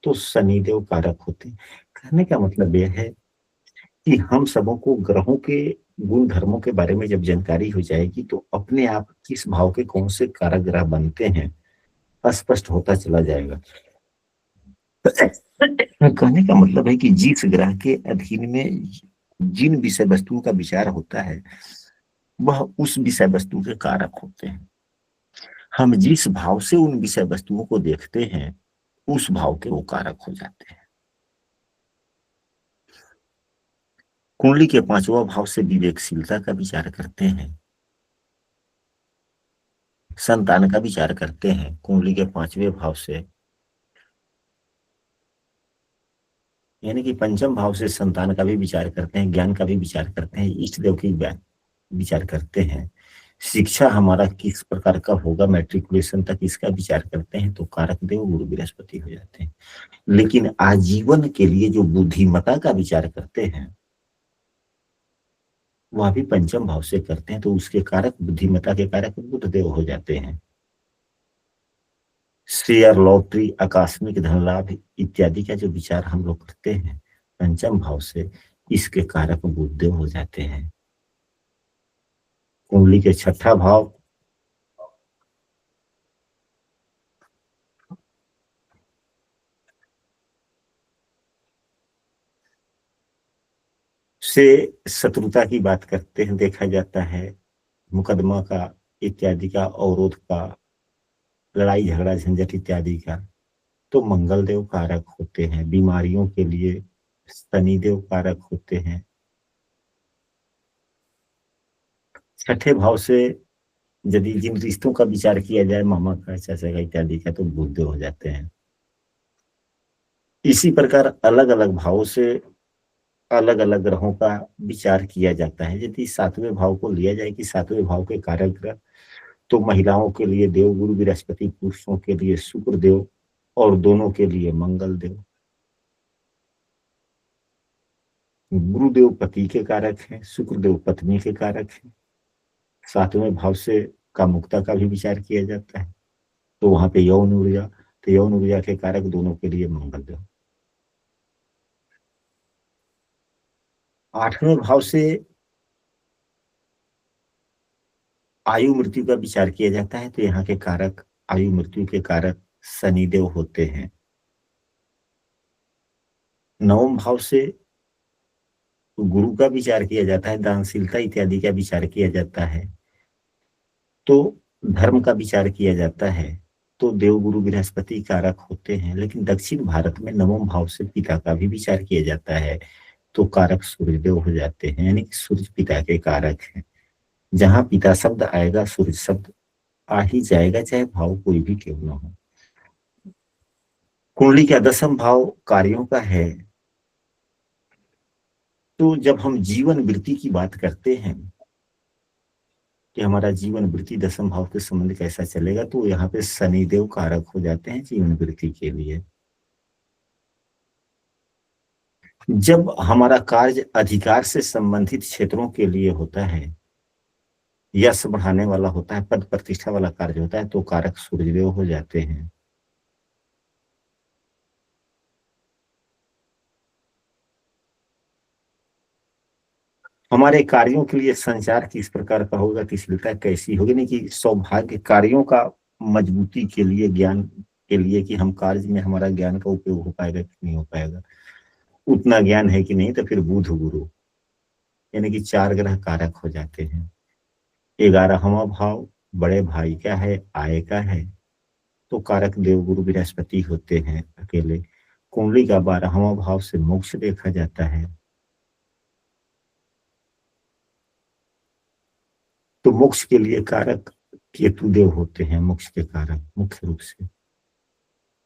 Speaker 1: तो शनिदेव कारक होते हैं। कहने का मतलब यह है कि हम सबों को ग्रहों के गुण धर्मों के बारे में जब जानकारी हो जाएगी तो अपने आप किस भाव के कौन से कारक ग्रह बनते हैं स्पष्ट होता चला जाएगा। कहने का मतलब है कि जिस ग्रह के अधीन में जिन विषय वस्तुओं का विचार होता है वह उस विषय वस्तु के कारक होते हैं। हम जिस भाव से उन विषय वस्तुओं को देखते हैं उस भाव के वो कारक हो जाते हैं। कुंडली के 5वां भाव से विवेकशीलता का विचार करते हैं, संतान का विचार करते हैं। कुंडली के 5वें भाव से यानी कि पंचम भाव से संतान का भी विचार करते हैं, ज्ञान का भी विचार करते हैं, इष्ट देव की विचार करते हैं। शिक्षा हमारा किस प्रकार का होगा, मैट्रिकुलेशन तक इसका विचार करते हैं तो कारक देव गुरु बृहस्पति हो जाते हैं। लेकिन आजीवन के लिए जो बुद्धिमता का विचार करते हैं वह भी पंचम भाव से करते हैं तो उसके कारक, बुद्धिमता के कारक बुध देव हो जाते हैं। शेयर, लॉटरी, आकस्मिक धन लाभ इत्यादि का जो विचार हम लोग करते हैं पंचम भाव से, इसके कारक बुध देव हो जाते हैं। कुंडली के 6ठा भाव से शत्रुता की बात करते हैं, देखा जाता है मुकदमा का इत्यादि का, अवरोध का, लड़ाई झगड़ा झंझट इत्यादि का, तो मंगल देव कारक होते हैं। बीमारियों के लिए शनिदेव कारक होते हैं। छठे भाव से यदि जिन रिश्तों का विचार किया जाए, मामा का, चाचा का इत्यादि का, तो बुधदेव हो जाते हैं। इसी प्रकार अलग अलग भावों से अलग अलग ग्रहों का विचार किया जाता है। यदि सातवें भाव को लिया जाए कि सातवें भाव के कारक ग्रह, तो महिलाओं के लिए देव गुरु बृहस्पति, पुरुषों के लिए शुक्र देव और दोनों के लिए मंगल देव। गुरुदेव पति के कारक हैं, शुक्रदेव पत्नी के कारक हैं। सातवें भाव से कामुकता का भी विचार किया जाता है, तो वहां पे यौन ऊर्जा, तो यौन ऊर्जा के कारक दोनों के लिए मंगल देव। आठवें भाव से आयु मृत्यु का विचार किया जाता है, तो यहाँ के कारक, आयु मृत्यु के कारक शनिदेव होते हैं। नवम भाव से गुरु का विचार किया जाता है, दानशीलता इत्यादि का विचार किया जाता है, तो धर्म का विचार किया जाता है, तो देवगुरु बृहस्पति कारक होते हैं। लेकिन दक्षिण भारत में नवम भाव से पिता का भी विचार किया जाता है, तो कारक सूर्यदेव हो जाते हैं, यानी कि सूर्य पिता के कारक हैं। जहां पिता शब्द आएगा, सूर्य शब्द आ ही जाएगा, चाहे भाव कोई भी क्यों न हो। कुंडली का दसम भाव कार्यों का है, तो जब हम जीवन वृत्ति की बात करते हैं कि हमारा जीवन वृत्ति दसम भाव के संबंध कैसा चलेगा, तो यहाँ पे शनिदेव कारक हो जाते हैं जीवन वृत्ति के लिए। जब हमारा कार्य अधिकार से संबंधित क्षेत्रों के लिए होता है, यश बढ़ाने वाला होता है, पद प्रतिष्ठा वाला कार्य होता है, तो कारक सूर्यदेव हो जाते हैं। हमारे कार्यों के लिए संचार किस प्रकार का होगा, कुशलता कैसी होगी, नहीं कि सौभाग्य कार्यों का मजबूती के लिए, ज्ञान के लिए कि हम कार्य में हमारा ज्ञान का उपयोग हो पाएगा कि नहीं हो पाएगा, उतना ज्ञान है कि नहीं, तो फिर बुध गुरु, यानी कि 4 ग्रह कारक हो जाते हैं। 11वां भाव बड़े भाई का है, आय का है, तो कारक देवगुरु बृहस्पति होते हैं अकेले। कुंडली का 12वां भाव से मोक्ष देखा जाता है, तो मोक्ष के लिए कारक केतु देव होते हैं। मोक्ष के कारक मुख्य रूप से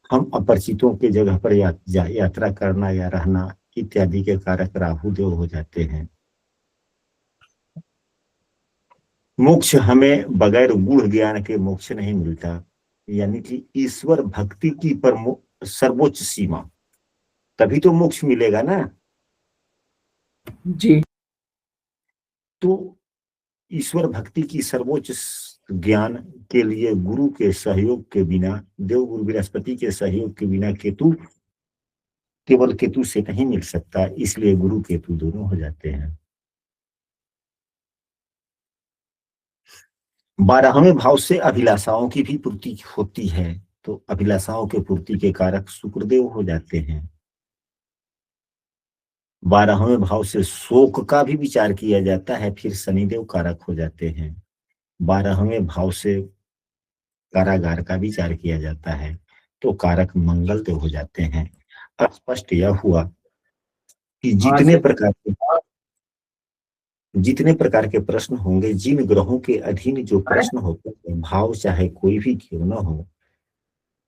Speaker 1: हम अपरिचितों के जगह पर यात्रा करना या रहना इत्यादि के कारक राहु देव हो जाते हैं। मोक्ष हमें बगैर गूढ़ ज्ञान के मोक्ष नहीं मिलता, यानी कि ईश्वर भक्ति की सर्वोच्च सीमा, तभी तो मोक्ष मिलेगा ना।
Speaker 3: जी।
Speaker 1: तो ईश्वर भक्ति की सर्वोच्च ज्ञान के लिए गुरु के सहयोग के बिना, देव गुरु बृहस्पति के सहयोग के बिना केतु, केवल केतु से नहीं मिल सकता, इसलिए गुरु केतु दोनों हो जाते हैं। 12वें भाव से अभिलाषाओं की भी पूर्ति होती है, तो अभिलाषाओं के पूर्ति के कारक शुक्रदेव हो जाते हैं। 12वें भाव से शोक का भी विचार किया जाता है, फिर शनिदेव कारक हो जाते हैं। 12वें भाव से कारागार का विचार किया जाता है, तो कारक मंगल देव हो जाते हैं। स्पष्ट यह हुआ कि जितने प्रकार के प्रश्न होंगे, जिन ग्रहों के अधीन जो प्रश्न होते हैं, भाव चाहे कोई भी क्यों न हो,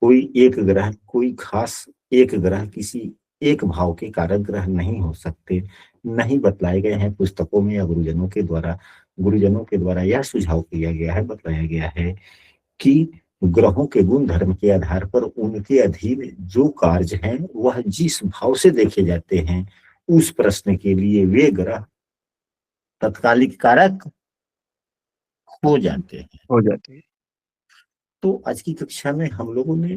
Speaker 1: कोई एक ग्रह, कोई खास एक ग्रह किसी एक भाव के कारक ग्रह नहीं हो सकते, नहीं बतलाए गए हैं पुस्तकों में या गुरुजनों के द्वारा यह सुझाव किया गया है, बतलाया गया है कि ग्रहों के गुण धर्म के आधार पर उनके अधीन जो कार्य हैं वह जिस भाव से देखे जाते हैं, उस प्रश्न के लिए वे ग्रह तत्कालिक कारक हो जाते हैं। तो आज की कक्षा में हम लोगों ने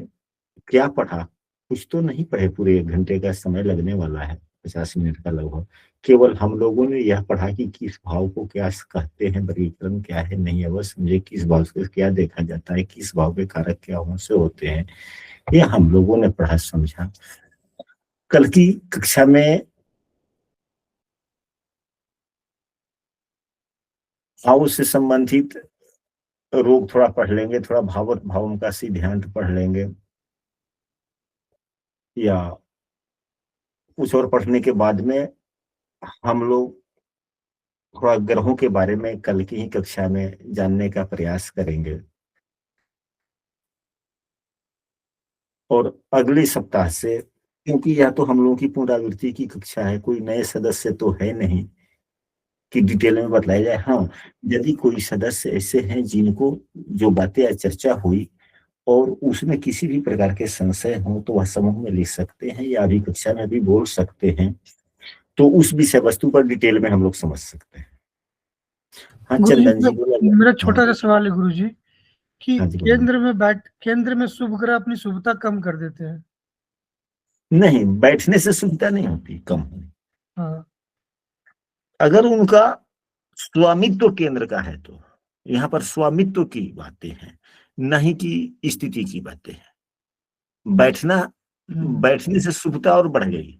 Speaker 1: क्या पढ़ा, कुछ तो नहीं पढ़े, पूरे 1 घंटे का समय लगने वाला है, 50 मिनट का लगभग। केवल हम लोगों ने यह पढ़ा कि किस भाव को क्या कहते हैं, वर्गीकरण क्या है, नहीं है, बस समझे किस भाव से क्या देखा जाता है, किस भाव के कारक क्या से होते हैं, ये हम लोगों ने पढ़ा समझा। कल की कक्षा में भाव से संबंधित रोग थोड़ा पढ़ लेंगे, थोड़ा भावों का सिद्धांत पढ़ लेंगे, या कुछ और पढ़ने के बाद में हम लोग थोड़ा ग्रहों के बारे में कल की ही कक्षा में जानने का प्रयास करेंगे, और अगले सप्ताह से, क्योंकि यह तो हम लोगों की पुनरावृत्ति की कक्षा है, कोई नए सदस्य तो है नहीं कि डिटेल में बतलाया जाए। हाँ, यदि कोई सदस्य ऐसे हैं जिनको जो बातें आज चर्चा हुई और उसमें किसी भी प्रकार के संशय हो, तो वह समूह में लिख सकते हैं या अभी कक्षा में भी बोल सकते हैं, तो उस विषय वस्तु पर डिटेल में हम लोग समझ सकते हैं। हाँ
Speaker 2: गुरुजी,
Speaker 1: चंदन जी बोला।
Speaker 2: मेरा
Speaker 1: हाँ
Speaker 2: छोटा सा सवाल है गुरुजी कि
Speaker 1: हाँ जी बोलिए।
Speaker 2: केंद्र में शुभ ग्रह अपनी शुभता कम कर देते हैं।
Speaker 1: नहीं, बैठने से सुविधा नहीं होती कम होने।
Speaker 2: हाँ,
Speaker 1: अगर उनका स्वामित्व केंद्र का है तो यहाँ पर स्वामित्व की बातें हैं, नहीं कि स्थिति की बातें हैं। बैठना, बैठने से शुभता और बढ़ गई।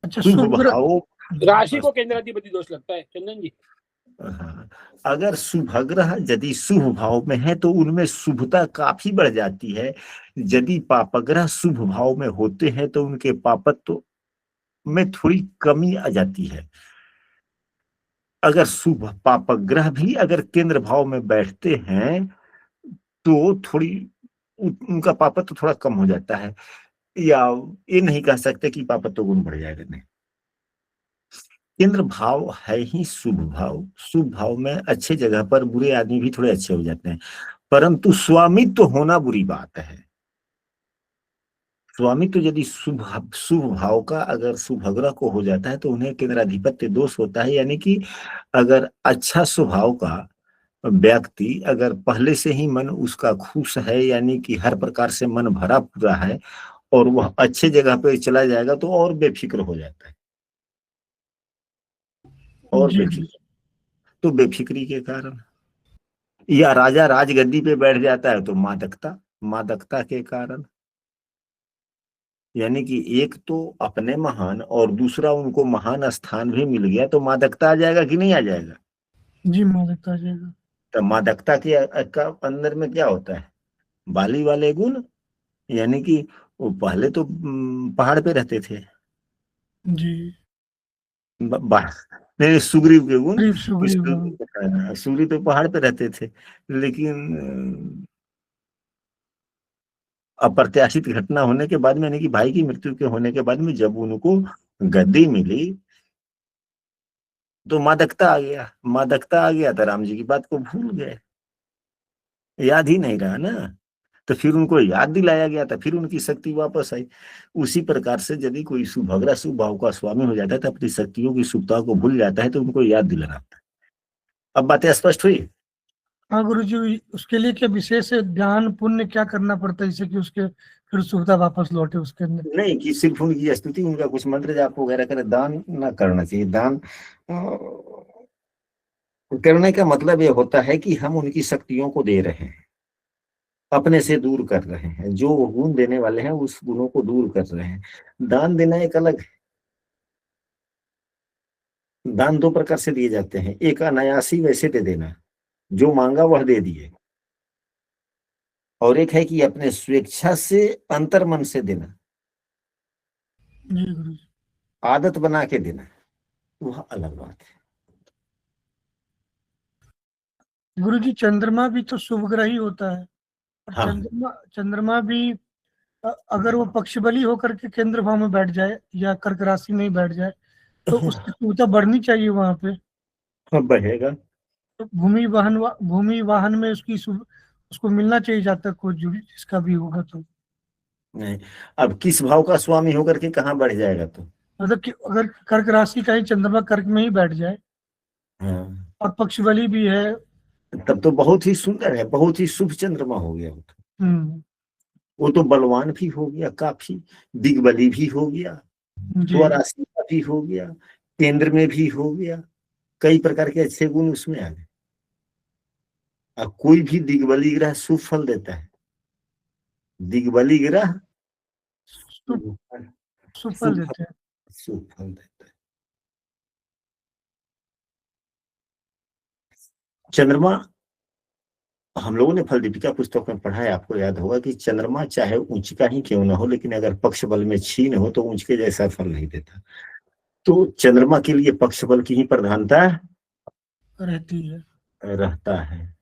Speaker 2: अच्छा,
Speaker 1: शुभ
Speaker 2: शुभ ग्रह
Speaker 1: भाव,
Speaker 3: राशि को केंद्राधिपति दोष लगता है चंदन जी।
Speaker 1: हाँ, अगर शुभ ग्रह यदि शुभ भाव में है तो उनमें शुभता काफी बढ़ जाती है। यदि पापग्रह शुभ भाव में होते हैं तो उनके पापत्व में थोड़ी कमी आ जाती है। अगर शुभ पापग्रह भी अगर केंद्र भाव में बैठते हैं तो थोड़ी उनका पापत्व थोड़ा कम हो जाता है, या ये नहीं कह सकते कि पापत्व गुण बढ़ जाएगा, नहीं। केंद्र भाव है ही शुभ भाव। शुभ भाव में अच्छे जगह पर बुरे आदमी भी थोड़े अच्छे हो जाते हैं, परंतु स्वामित्व होना बुरी बात है। स्वामित्व यदि शुभ शुभ भाव का अगर शुभ ग्रह को हो जाता है तो उन्हें केंद्राधिपत्य दोष होता है। यानी कि अगर अच्छा स्वभाव का व्यक्ति अगर पहले से ही मन उसका खुश है, यानी कि हर प्रकार से मन भरा पूरा है, और वह अच्छे जगह पे चला जाएगा तो और बेफिक्र हो जाता है, और
Speaker 2: जी
Speaker 1: बेफिक्र, तो बेफिक्री के कारण, या राजा राजगद्दी पे बैठ जाता है तो मादकता, मादकता के कारण। यानी कि एक तो अपने महान और दूसरा उनको महान स्थान भी मिल गया, तो मादकता आ जाएगा कि नहीं आ जाएगा?
Speaker 2: जी, मादकता आ जाएगा।
Speaker 1: तो मादकता के का अंदर में क्या होता है? बाली वाले गुण, यानी कि वो पहले तो पहाड़ पे रहते थे।
Speaker 2: जी,
Speaker 1: नहीं, सुग्रीव के गुण।
Speaker 2: सुग्रीव, हाँ।
Speaker 1: सुग्रीव तो पहाड़ पे रहते थे, लेकिन अप्रत्याशित घटना होने के बाद में, यानी कि भाई की मृत्यु के होने के बाद में जब उनको गद्दी मिली तो मादकता आ गया। मादकता आ गया तो राम जी की बात को भूल गए, याद ही नहीं रहा ना। तो फिर उनको याद दिलाया गया था, फिर उनकी शक्ति वापस आई। उसी प्रकार से यदि कोई सुभद्रा शुभ भाव का स्वामी हो जाता है तो अपनी शक्तियों की शुभता को भूल जाता है, तो उनको याद दिलाना होता है। अब बातें स्पष्ट हुई?
Speaker 2: हाँ गुरुजी, उसके लिए क्या विशेष ध्यान पुण्य क्या करना पड़ता है जिससे कि उसके फिर सुविधा वापस लौटे उसके अंदर?
Speaker 1: नहीं कि सिर्फ उनकी स्तुति, उनका कुछ मंत्र जाप वगैरह करे, दान ना करना चाहिए। दान करने का मतलब ये होता है कि हम उनकी शक्तियों को दे रहे हैं, अपने से दूर कर रहे हैं। जो गुण देने वाले हैं उस गुणों को दूर कर रहे हैं। दान देना एक अलग है। दान दो प्रकार से दिए जाते हैं, एक अनायासी वैसे दे देना, जो मांगा वह दे दिए, और एक है कि अपने स्वेच्छा से अंतर मन से देना,
Speaker 2: जी गुरुजी।
Speaker 1: आदत बना के देना, वह अलग बात है।
Speaker 2: गुरुजी, चंद्रमा भी तो शुभ ग्रह ही होता है, और
Speaker 1: हाँ,
Speaker 2: चंद्रमा भी अगर वो पक्ष बली होकर के केंद्र भाव में बैठ जाए या कर्क राशि में ही बैठ जाए तो उसकी शुभता बढ़नी चाहिए वहां पे।
Speaker 1: अब बढ़ेगा।
Speaker 2: तो भूमि वाहन में उसकी उसको मिलना चाहिए जातक को, जो जिसका भी होगा तो।
Speaker 1: नहीं, अब किस भाव का स्वामी होकर के कहाँ बढ़ जाएगा? तो
Speaker 2: मतलब कि अगर कर्क राशि का ही चंद्रमा कर्क में ही बैठ जाए
Speaker 1: हाँ,
Speaker 2: और पक्ष बली भी है।
Speaker 1: तब तो बहुत ही सुंदर है, बहुत ही शुभ चंद्रमा हो गया वो तो।
Speaker 2: हम्म।
Speaker 1: वो तो बलवान भी हो गया काफी, दिग्बली भी हो गया,
Speaker 2: जी।
Speaker 1: स्वराशि का भी हो गया, केंद्र में भी हो गया, कई प्रकार के अच्छे गुण उसमें आ गए। अब कोई भी दिग्बली ग्रह शुभ फल देता है। दिग्बली ग्रह
Speaker 2: शुभ शुभ फल
Speaker 1: शुभ फल,
Speaker 2: देते हैं।
Speaker 1: शुभ फल देता है। चंद्रमा हम लोगों ने फल दीपिका पुस्तक में पढ़ा है, आपको याद होगा कि चंद्रमा चाहे ऊंच का ही क्यों ना हो, लेकिन अगर पक्ष बल में क्षीण हो तो ऊंच के जैसा फल नहीं देता। तो चंद्रमा के लिए पक्ष बल की ही प्रधानता
Speaker 2: रहती है।
Speaker 1: रहता है।